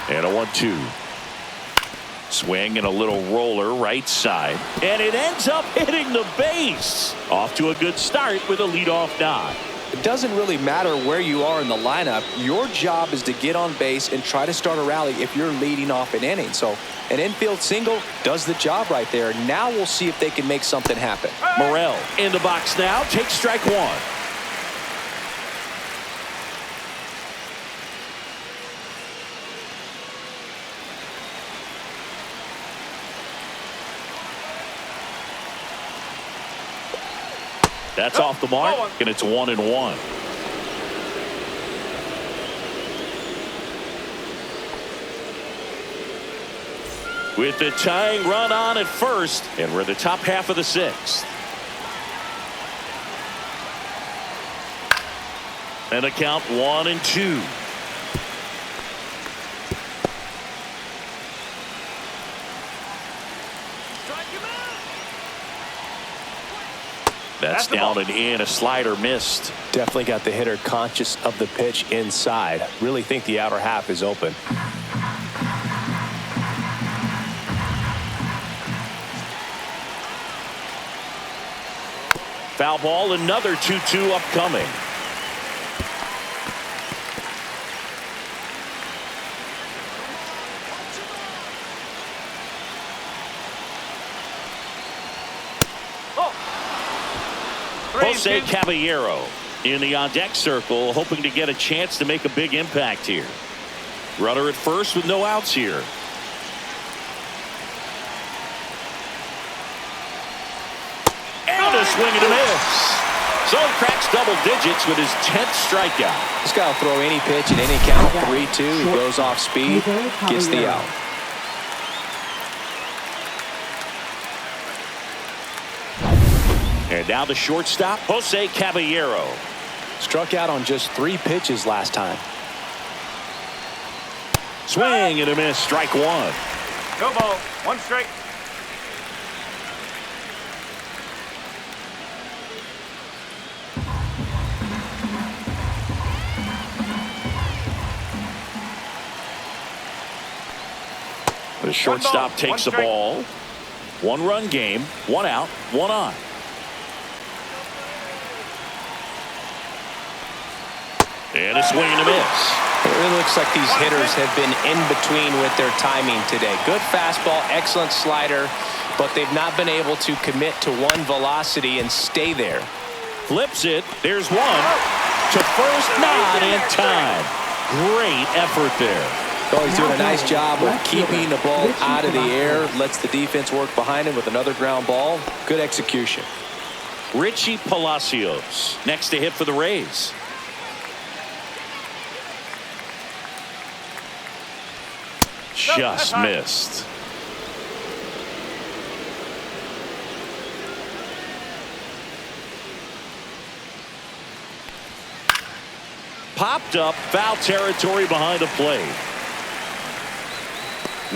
And a 1-2. Swing and a little roller right side. And it ends up hitting the base. Off to a good start with a leadoff nod. It doesn't really matter where you are in the lineup. Your job is to get on base and try to start a rally if you're leading off an inning. So an infield single does the job right there. Now we'll see if they can make something happen. Morel in the box now. Takes strike one. That's off the mark, and it's 1-1. With the tying run on at first, and we're the top half of the sixth. And a count 1-2. That's down and in. A slider missed. Definitely got the hitter conscious of the pitch inside. Really think the outer half is open. Foul ball, another 2-2 upcoming. Jose Caballero in the on-deck circle, hoping to get a chance to make a big impact here. Runner at first with no outs here. And a swing and a miss. So he cracks double digits with his 10th strikeout. This guy will throw any pitch at any count. 3-2. He goes off speed, gets the out. And now the shortstop, Jose Caballero. Struck out on just 3 pitches last time. Swing and a miss, strike one. Go ball. 1 strike. The shortstop takes the ball. 1-run game, 1 out, 1 on. And a swing and a miss. It really looks like these hitters have been in between with their timing today. Good fastball, excellent slider, but they've not been able to commit to one velocity and stay there. Flips it. There's one. To first, not in time. Great effort there. Oh, he's doing a nice job of keeping the ball out of the air. Lets the defense work behind him with another ground ball. Good execution. Richie Palacios next to hit for the Rays. Just missed. Popped up, foul territory behind the plate.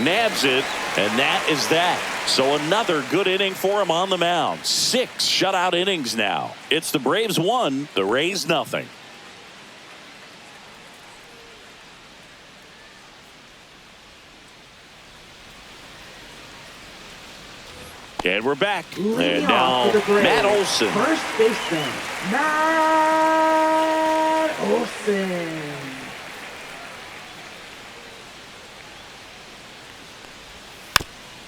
Nabs it, and that is that. So another good inning for him on the mound. 6 shutout innings now. It's the Braves 1, the Rays nothing. And we're back. And now Matt Olson. First baseman, Matt Olson.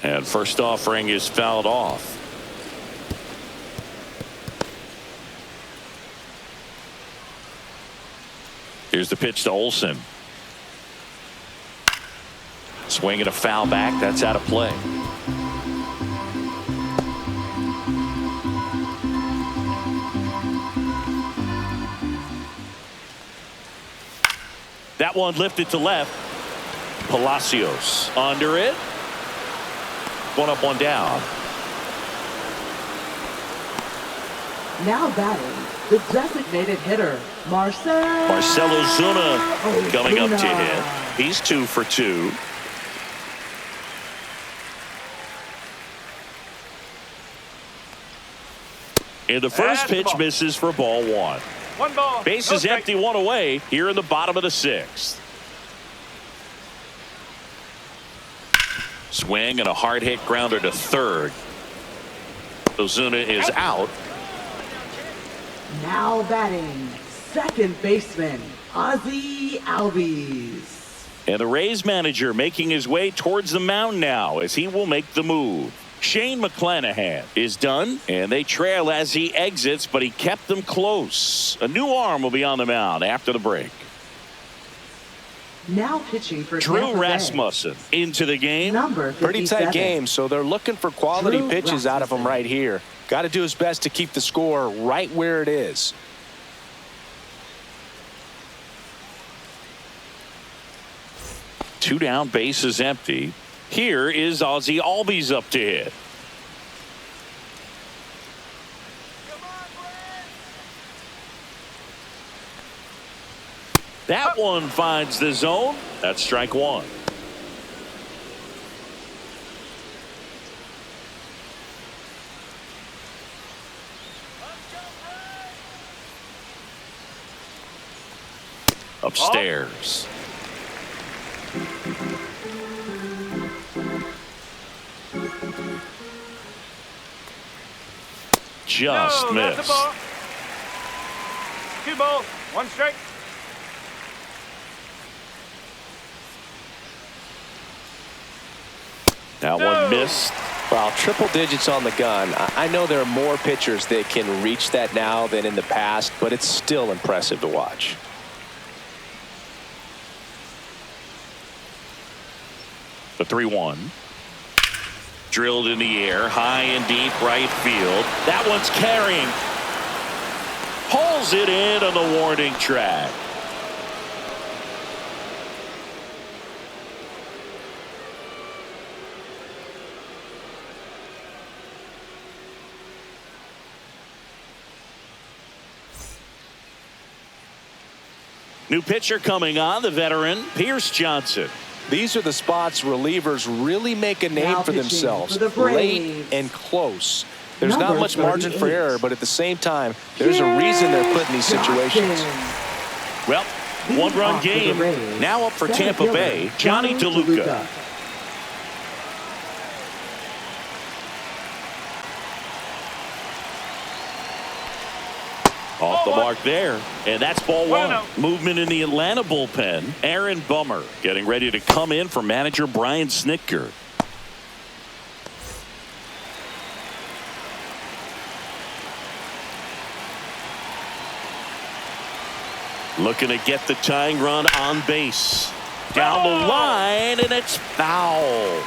And first offering is fouled off. Here's the pitch to Olson. Swing and a foul back. That's out of play. That one lifted to left. Palacios under it. One up, one down. Now batting, the designated hitter, Marcell Ozuna coming up to hit. He's 2 for 2. And the first pitch misses for ball 1. 1 ball. Base is empty, 1 away here in the bottom of the 6th. Swing and a hard hit grounder to third. Ozuna is out. now batting, second baseman, Ozzy Albies. And the Rays manager making his way towards the mound now as he will make the move. Shane McClanahan is done, and they trail as he exits, but he kept them close. A new arm will be on the mound after the break. Now pitching for Drew Tampa Bay, Rasmussen into the game. number 57. Pretty tight game, so they're looking for quality Drew pitches out of him right here. Got to do his best to keep the score right where it is. Two down, base is empty. Here is Ozzy Albies up to hit. That one finds the zone. That's strike one. Upstairs. Just No, that's a missed. ball. 2 balls, 1 strike. That one missed. Well, triple digits on the gun. I know there are more pitchers that can reach that now than in the past, but it's still impressive to watch. The 3-1. Drilled in the air, high and deep right field. That one's carrying. Pulls it in on the warning track. New pitcher coming on, the veteran Pierce Johnson. These are the spots relievers really make a name Now for pitching themselves. for the Late Braves, and close. There's number not much margin for 38. error, but at the same time, there's a reason they're put in these situations. Johnson. Well, Leading one-run off for the game. Rays, Now up for center Tampa fielder, Bay, Johnny DeLuca. Off the mark there, and that's ball 1. Movement in the Atlanta bullpen. Aaron Bummer getting ready to come in for manager Brian Snitker. Looking to get the tying run on base. Down the line, and it's foul.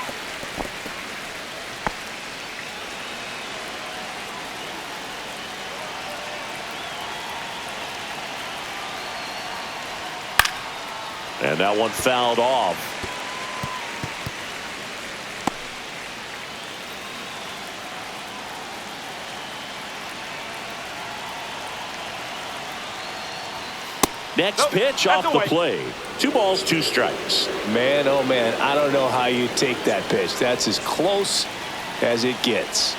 And that one fouled off. Next pitch off the plate. 2 balls, 2 strikes. Man, oh man, I don't know how you take that pitch. That's as close as it gets.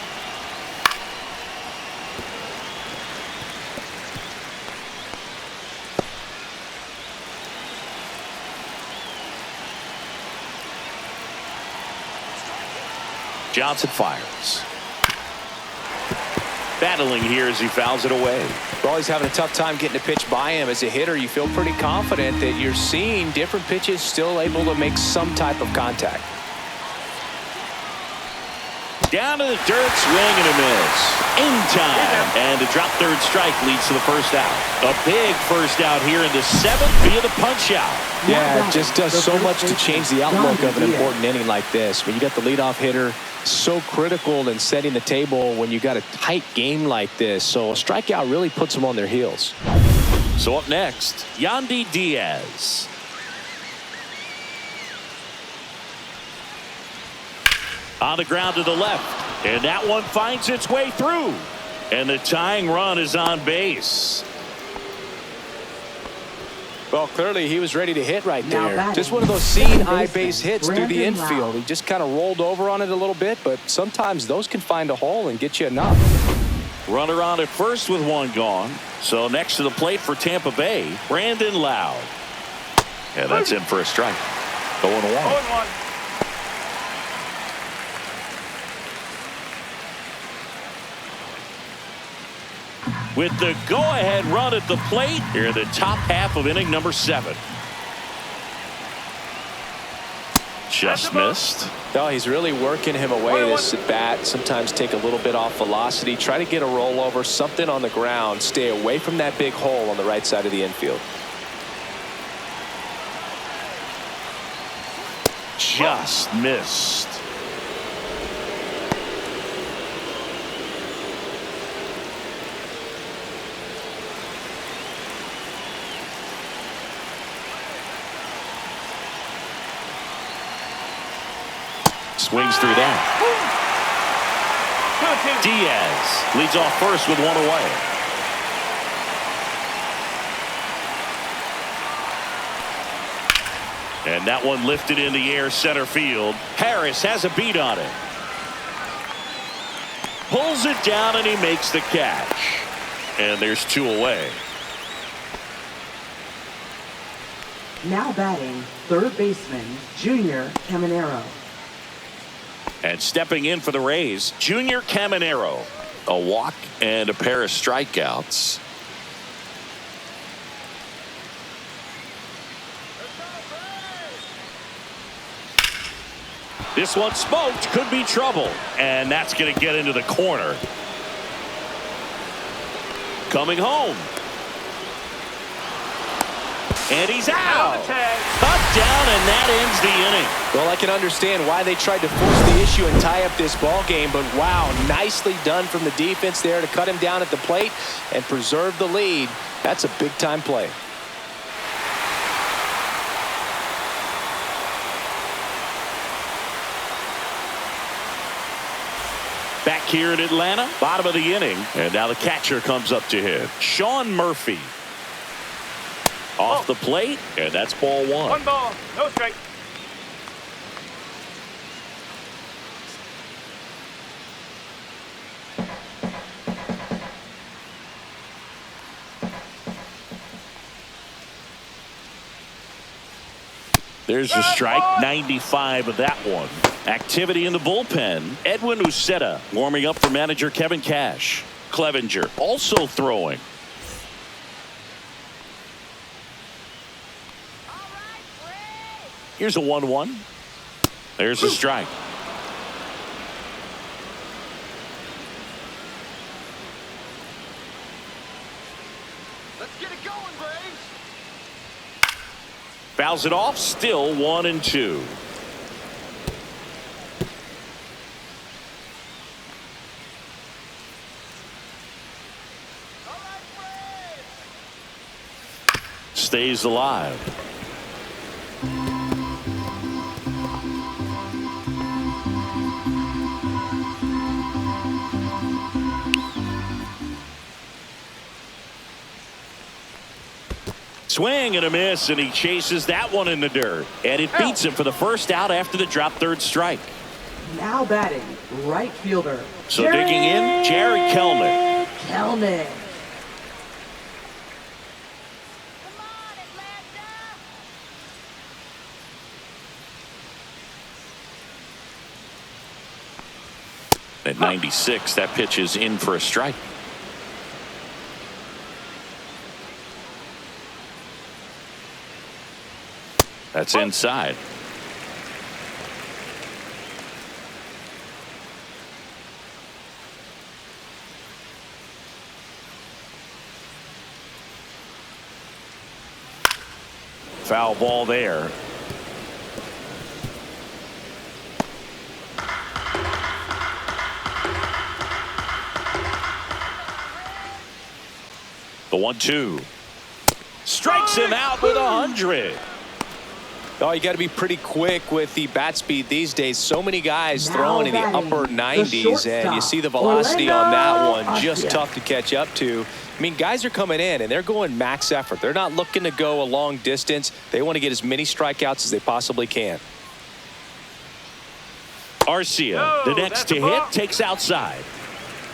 Johnson fires. Battling here as he fouls it away. Well, he's having a tough time getting a pitch by him. As a hitter, you feel pretty confident that you're seeing different pitches still able to make some type of contact. Down to the dirt, swing and a miss. In time. And a drop third strike leads to the first out. A big first out here in the 7th via the punch out. Yeah, it just does so much to change the outlook of an important inning like this. When you got the leadoff hitter, so critical in setting the table when you got a tight game like this. So a strikeout really puts them on their heels. So up next, Yandy Diaz. On the ground to the left, and that one finds its way through, and the tying run is on base. Well, clearly he was ready to hit right there. Just one of those seeing eye base hits through the infield. He just kind of rolled over on it a little bit, but sometimes those can find a hole and get you enough. Runner on at first with one gone. So next to the plate for Tampa Bay, Brandon Loud. And that's in for a strike. 0-1. With the go-ahead run at the plate here in the top half of inning number 7. Just missed. No, he's really working him away this at bat. Sometimes take a little bit off velocity. Try to get a rollover, something on the ground. Stay away from that big hole on the right side of the infield. Just missed. Swings through that. Diaz leads off first with one away. And that one lifted in the air center field. Harris has a beat on it. Pulls it down and he makes the catch. And there's 2 away. Now batting, third baseman, Junior Caminero. And stepping in for the Rays, Junior Caminero. A walk and a pair of strikeouts. This one smoked, could be trouble. And that's going to get into the corner. Coming home. And he's out. Cut down, and that ends the inning. Well, I can understand why they tried to force the issue and tie up this ball game, but wow, nicely done from the defense there to cut him down at the plate and preserve the lead. That's a big-time play. Back here in Atlanta, bottom of the inning, and now the catcher comes up to him. Sean Murphy. Off the plate, and that's ball 1. 1 ball, no strike. There's a strike, 95 of that one. Activity in the bullpen. Edwin Uceta warming up for manager Kevin Cash. Clevenger also throwing. Here's a 1-1. There's a strike. Let's get it going, Braves. Fouls it off. Still 1-2. Stays alive. Swing and a miss, and he chases that one in the dirt. And it beats him for the first out after the drop third strike. Now batting, right fielder. So digging in, Jared Kelnick. Kelnick. At 96, that pitch is in for a strike. That's inside. Foul ball there. The 1-2. Strikes him out with 100. Oh, you got to be pretty quick with the bat speed these days. So many guys throwing in the upper 90s, and you see the velocity on that one. Just tough to catch up to. I mean, guys are coming in, and they're going max effort. They're not looking to go a long distance. They want to get as many strikeouts as they possibly can. Arcia, the next to hit, takes outside.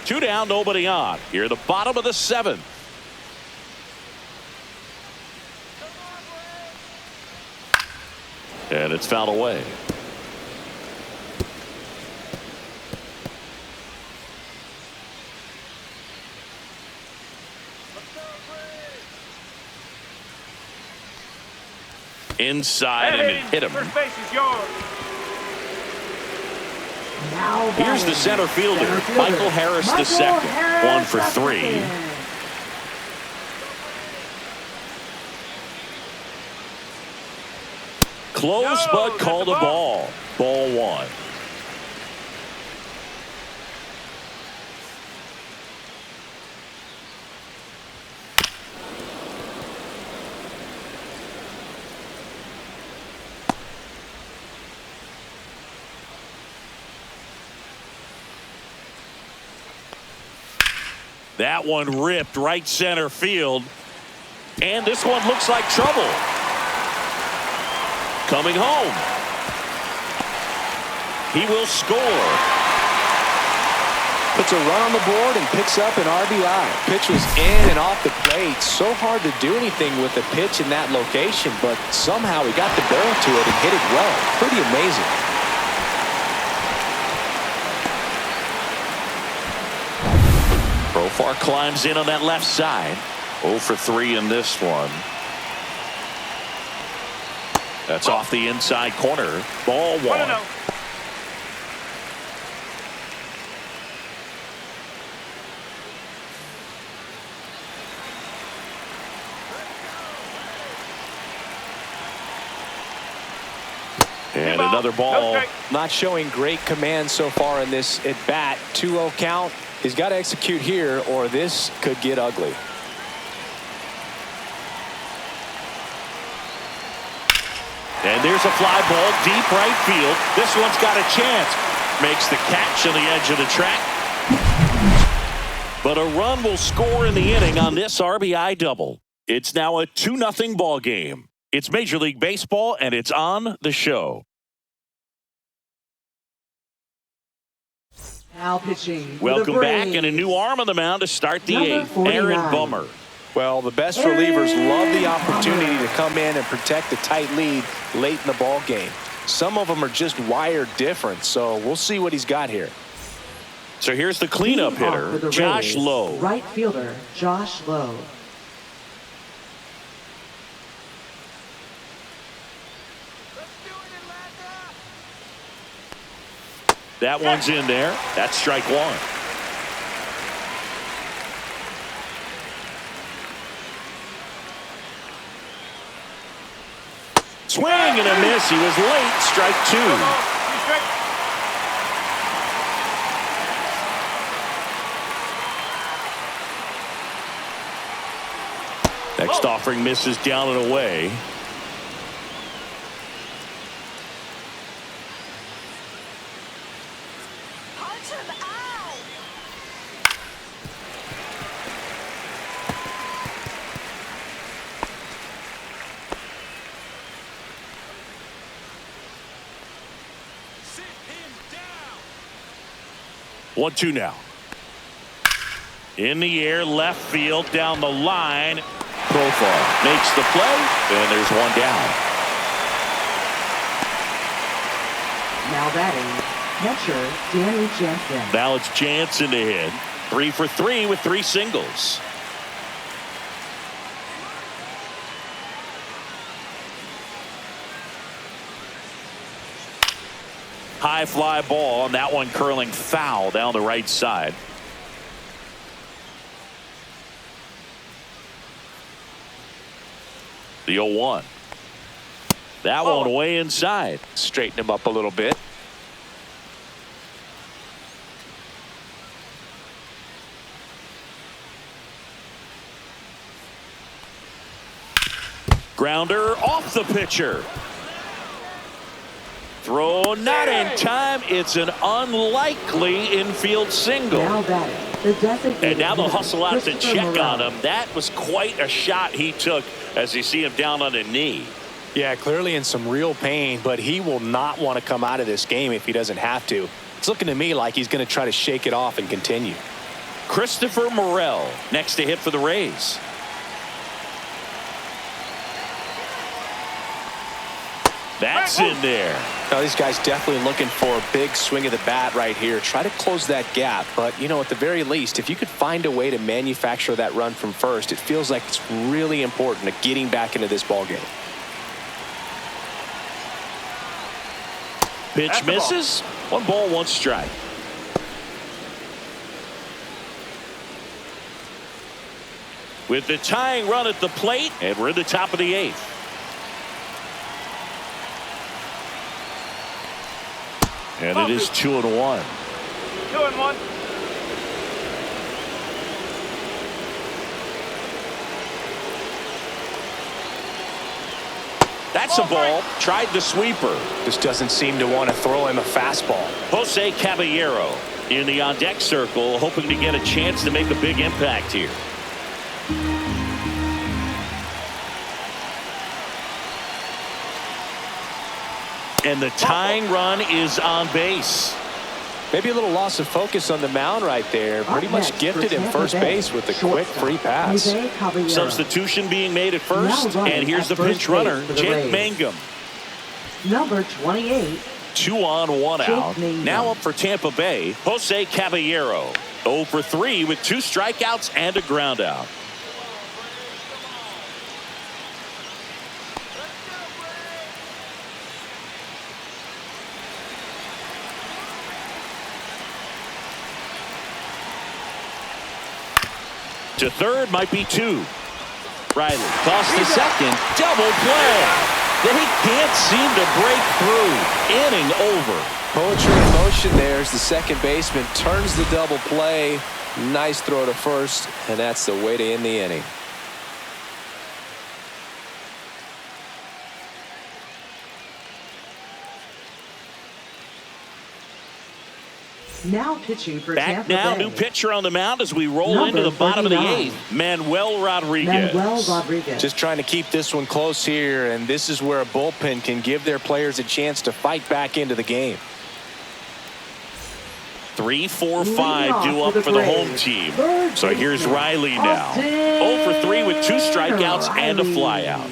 2 down, nobody on. Here, the bottom of the 7th. And it's fouled away. Inside, and it hit him. First base is yours. Here's the center fielder, Michael Harris II. 1 for 3. Close, but called a ball. Ball 1. That one ripped right center field. And this one looks like trouble. Coming home. He will score. Puts a run on the board and picks up an RBI. Pitch was in and off the plate. So hard to do anything with the pitch in that location, but somehow he got the barrel to it and hit it well. Pretty amazing. Profar climbs in on that left side. 0 for 3 in this one. That's off the inside corner. Ball 1. And another ball. Not showing great command so far in this at bat. 2-0 count. He's got to execute here or this could get ugly. And there's a fly ball deep right field. This one's got a chance. Makes the catch on the edge of the track. But a run will score in the inning on this RBI double. It's now a 2-0 ball game. It's Major League Baseball, and it's on the show. Now pitching. Welcome back, and a new arm on the mound to start the 8th. Aaron Bummer. Well, the best relievers love the opportunity to come in and protect a tight lead late in the ball game. Some of them are just wired different, so we'll see what he's got here. So here's the cleanup hitter, Josh Lowe. Right fielder, Josh Lowe. That one's in there. That's strike 1. Swing and a miss. He was late. Strike 2. Next offering misses down and away. Sit him down. 1-2 now. In the air, left field, down the line. Profar makes the play, and there's one down. Now batting, catcher Danny Jansen. Now it's Jansen to hit. 3 for 3 with 3 singles. High fly ball, and that one curling foul down the right side. The 0-1. That one way inside. Straighten him up a little bit. Grounder off the pitcher. Throw not in time. It's an unlikely infield single. Now batting, the designated And now they'll hitter, hustle out to Christopher check Morel. on him. That was quite a shot he took as you see him down on a knee. Yeah, clearly in some real pain, but he will not want to come out of this game if he doesn't have to. It's looking to me like he's going to try to shake it off and continue. Christopher Morel next to hit for the Rays. That's in there. Now, these guys definitely looking for a big swing of the bat right here. Try to close that gap. But, you know, at the very least, if you could find a way to manufacture that run from first, it feels like it's really important to getting back into this ball game. Pitch misses. 1 ball, 1 strike. With the tying run at the plate, and we're in the top of the 8th. And it is 2-1. 2-1. That's a ball. Tried the sweeper. Just doesn't seem to want to throw him a fastball. Jose Caballero in the on-deck circle, hoping to get a chance to make a big impact here. And the tying run is on base. Maybe a little loss of focus on the mound right there. Pretty much gifted him first base with a quick free pass. Substitution being made at first, and here's the pinch runner, Jake Mangum. Number 28. 2 on, 1 out. Now up for Tampa Bay, Jose Caballero. 0 for 3 with 2 strikeouts and a ground out. To third might be 2. Riley tossed to second. Double play. They can't seem to break through. Inning over. Poetry in motion there as the second baseman turns the double play. Nice throw to first, and that's the way to end the inning. Now pitching for Back Tampa now, Bay. new pitcher on the mound as we roll Number into the bottom of the 39. 8th. Manuel Rodriguez. Manuel Rodriguez. Just trying to keep this one close here, and this is where a bullpen can give their players a chance to fight back into the game. 3, 4, Leading 5 off due up the for the Braves, home team. third So here's baseman, Riley now. Austin 0 for 3 with 2 strikeouts and a Riley. flyout.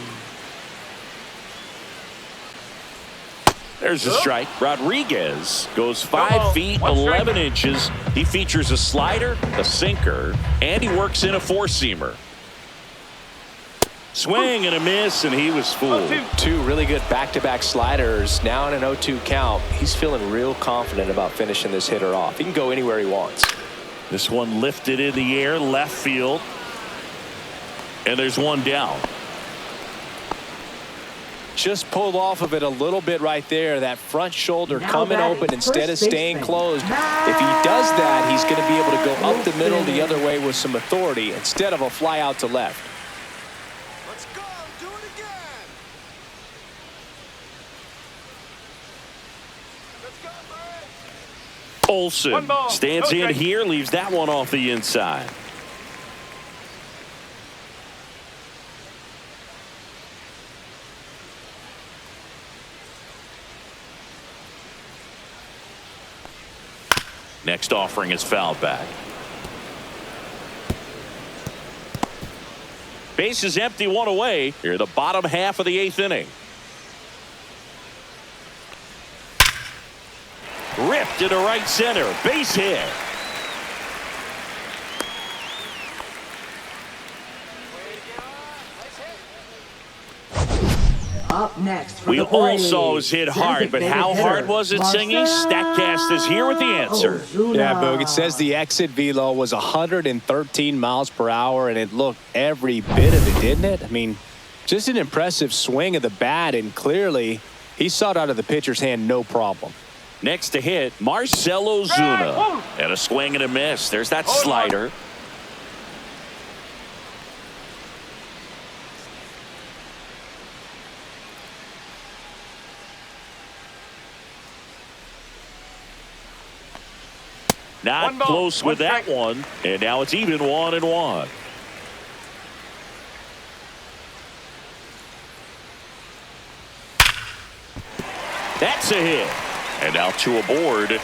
There's a strike. Rodriguez goes 5 feet, 11 inches. He features a slider, a sinker, and he works in a 4-seamer. Swing and a miss, and he was fooled. 2 really good back-to-back sliders. Now in an 0-2 count. He's feeling real confident about finishing this hitter off. He can go anywhere he wants. This one lifted in the air, left field. And there's one down. Just pulled off of it a little bit right there. That front shoulder Now coming batting open instead of first staying baseman, closed. If he does that, he's going to be able to go up the middle the Wilson. other way with some authority instead of a fly out to left. Let's go. Do it again. Let's go, Braves. Olsen 1 ball, stands no in strike. here, leaves that one off the inside. Next offering is fouled back. Base is empty, 1 away. Here, the bottom half of the 8th inning. Ripped into right center. Base hit. Up next for We the all Braves, saw it was hit hard, but how designated hard was it, hitter, Singy? Statcast is here with the answer. Ozuna. Yeah, Boog, it says the exit velo was 113 miles per hour, and it looked every bit of it, didn't it? I mean, Just an impressive swing of the bat, and clearly he saw it out of the pitcher's hand no problem. Next to hit, Marcell Ozuna. And a swing and a miss. There's that slider. Not close with that one. And now it's even 1-1. That's a hit. And now 2 aboard.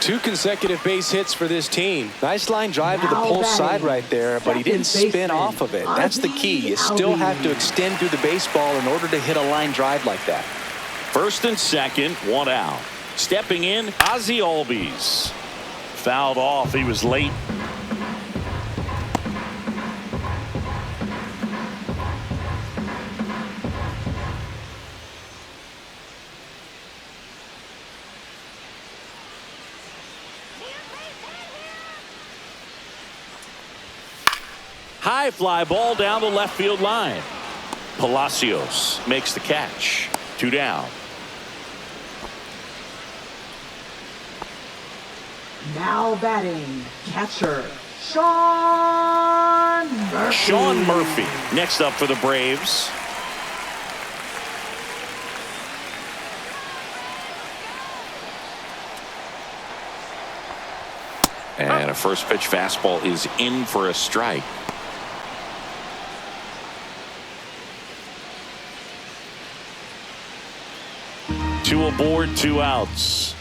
2 consecutive base hits for this team. Nice line drive to the pull side right there, but he didn't spin off of it. That's the key. You still have to extend through the baseball in order to hit a line drive like that. First and second, 1 out. Stepping in, Ozzie Albies. Fouled off. He was late. High fly ball down the left field line. Palacios makes the catch. 2 down. Now batting, catcher, Sean Murphy. Sean Murphy next up for the Braves. And a first pitch fastball is in for a strike. Two aboard, 2 outs.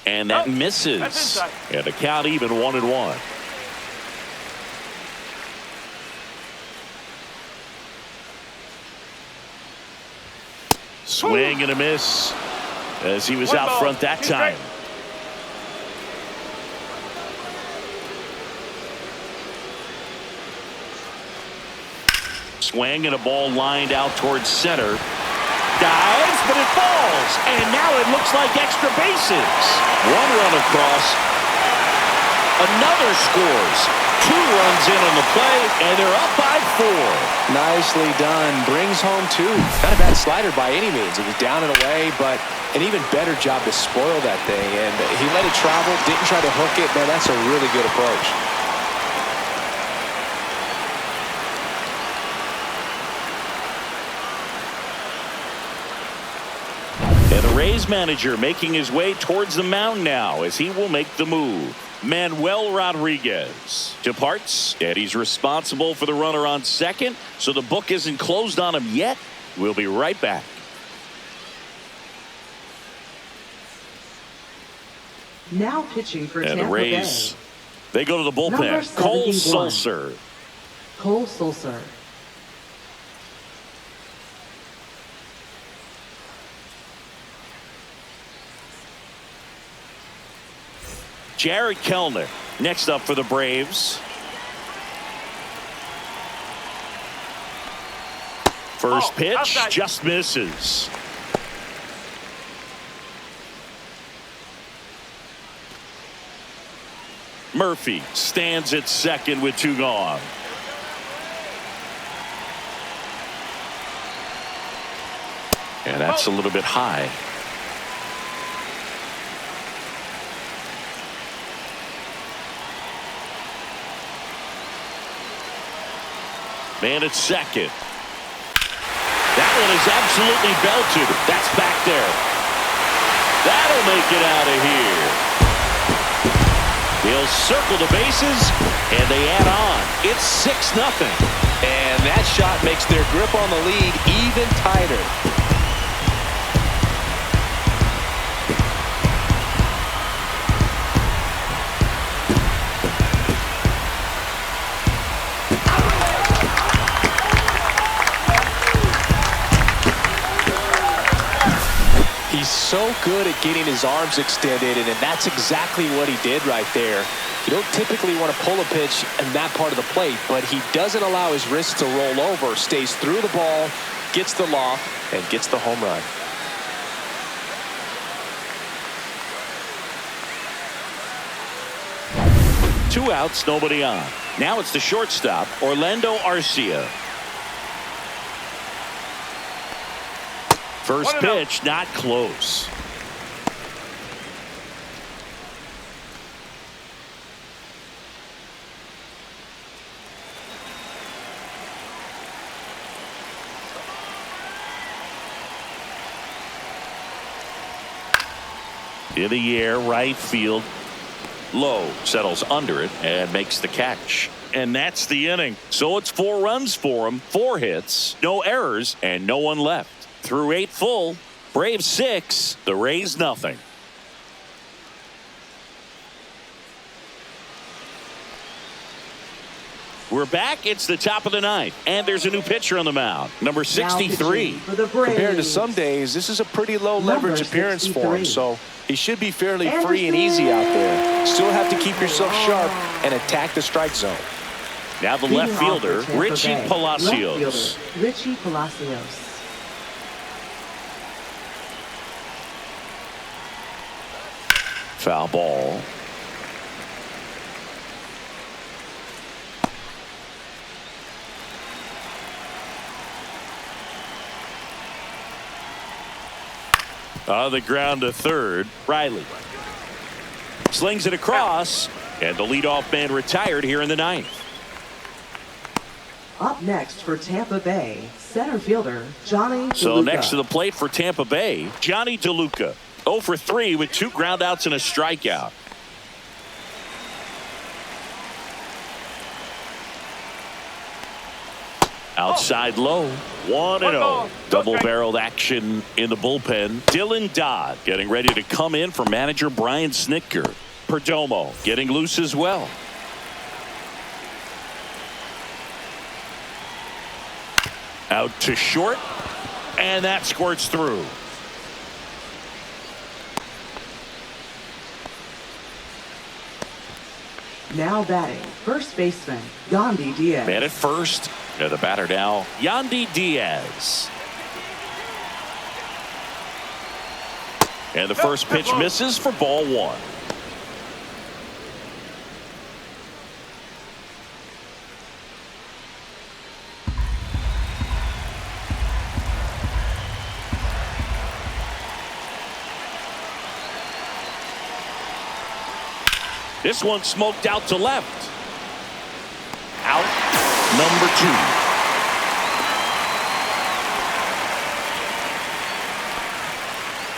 And that misses. And the count even 1-1. Swing and a miss as he was out front that time. Swing and a ball lined out towards center. Dives, but it falls. And now it looks like extra bases. 1 run across. Another scores. 2 runs in on the play, and they're up by 4. Nicely done. Brings home 2. Not a bad slider by any means. It was down and away, but an even better job to spoil that thing. And he let it travel, didn't try to hook it. Man, that's a really good approach. And the Rays manager making his way towards the mound now as he will make the move. Manuel Rodriguez departs, and he's responsible for the runner on second, so the book isn't closed on him yet. We'll be right back. Now pitching for And Tampa the Rays, Bay. they go to the bullpen. Cole Sulser. Cole Sulser. Jared Kellner next up for the Braves. First pitch outside. just misses. Murphy stands at second with 2 gone. And that's a little bit high. Man at second. That one is absolutely belted. That's back there. That'll make it out of here. They'll circle the bases, and they add on. It's 6-0. And that shot makes their grip on the lead even tighter. He's so good at getting his arms extended, and that's exactly what he did right there. You don't typically want to pull a pitch in that part of the plate, but he doesn't allow his wrists to roll over, stays through the ball, gets the loft, and gets the home run. 2 outs, nobody on. Now it's the shortstop, Orlando Arcia. First pitch, not close. In the air, right field. Low settles under it and makes the catch. And that's the inning. So it's 4 runs for him, 4 hits, no errors, and no one left. Through 8 full, Braves 6, the Rays nothing. We're back. It's the top of the 9th, and there's a new pitcher on the mound, number 63. Compared to some days, this is a pretty low leverage appearance for him, so he should be fairly free and easy out there. Still have to keep yourself sharp and attack the strike zone. Now the left fielder, Richie Palacios. Richie Palacios. Foul ball. On the ground to third, Riley slings it across, and the leadoff man retired here in the 9th. Up next for Tampa Bay, center fielder Johnny DeLuca. So next to the plate for Tampa Bay, Johnny DeLuca, 0 for 3 with 2 groundouts and a strikeout. Outside low, 1-0. Double-barreled action in the bullpen. Dylan Dodd getting ready to come in for manager Brian Snitker. Perdomo getting loose as well. Out to short, and that squirts through. Now batting, first baseman Yandy Diaz. Man at first. The batter now, Yandy Diaz. And the first pitch misses for ball 1. This one smoked out to left. Out number 2.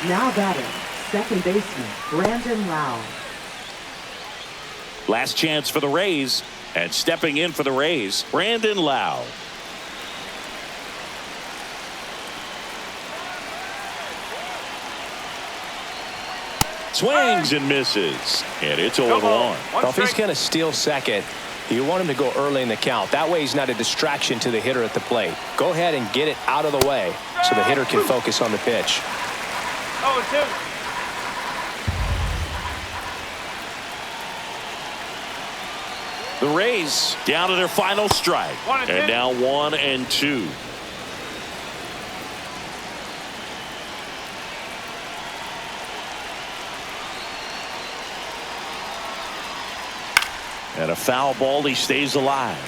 Now batting, second baseman Brandon Lau. Last chance for the Rays, and stepping in for the Rays, Brandon Lau. Swings and misses, and it's 0-1. Well, if he's going to steal second, you want him to go early in the count. That way he's not a distraction to the hitter at the plate. Go ahead and get it out of the way so the hitter can focus on the pitch. 0-2. The Rays down to their final strike, and now 1-2. And a foul ball, he stays alive.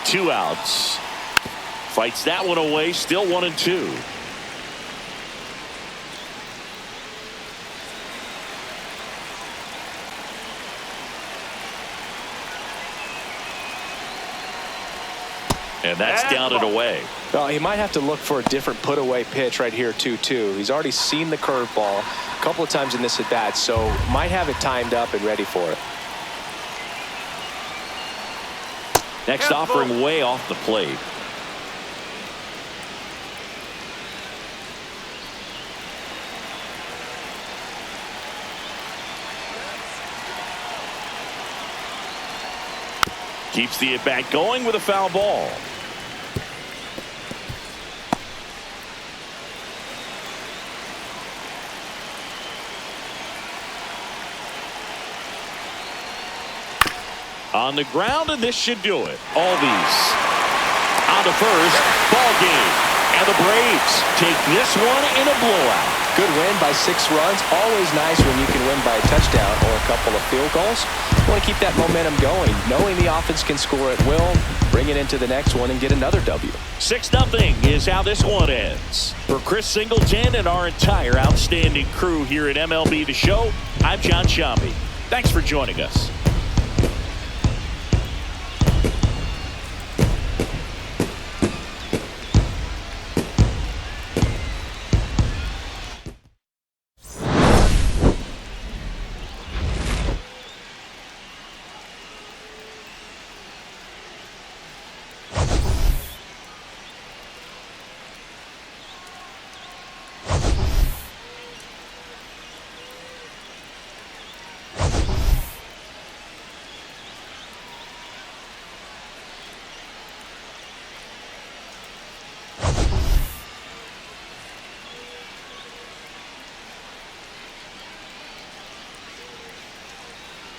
Two outs. Fights that one away, still 1-2. And that's down and away. Well, he might have to look for a different put away pitch right here 2-2. He's already seen the curveball a couple of times in this at bat, so might have it timed up and ready for it. Next offering way off the plate. Keeps the at-bat going with a foul ball. On the ground, and this should do it. All these. On to first, ball game. And the Braves take this one in a blowout. Good win by 6 runs. Always nice when you can win by a touchdown or a couple of field goals. You want to keep that momentum going, knowing the offense can score at will, bring it into the next one and get another W. 6-0 is how this one ends. For Chris Singleton and our entire outstanding crew here at MLB The Show, I'm John Shambi. Thanks for joining us.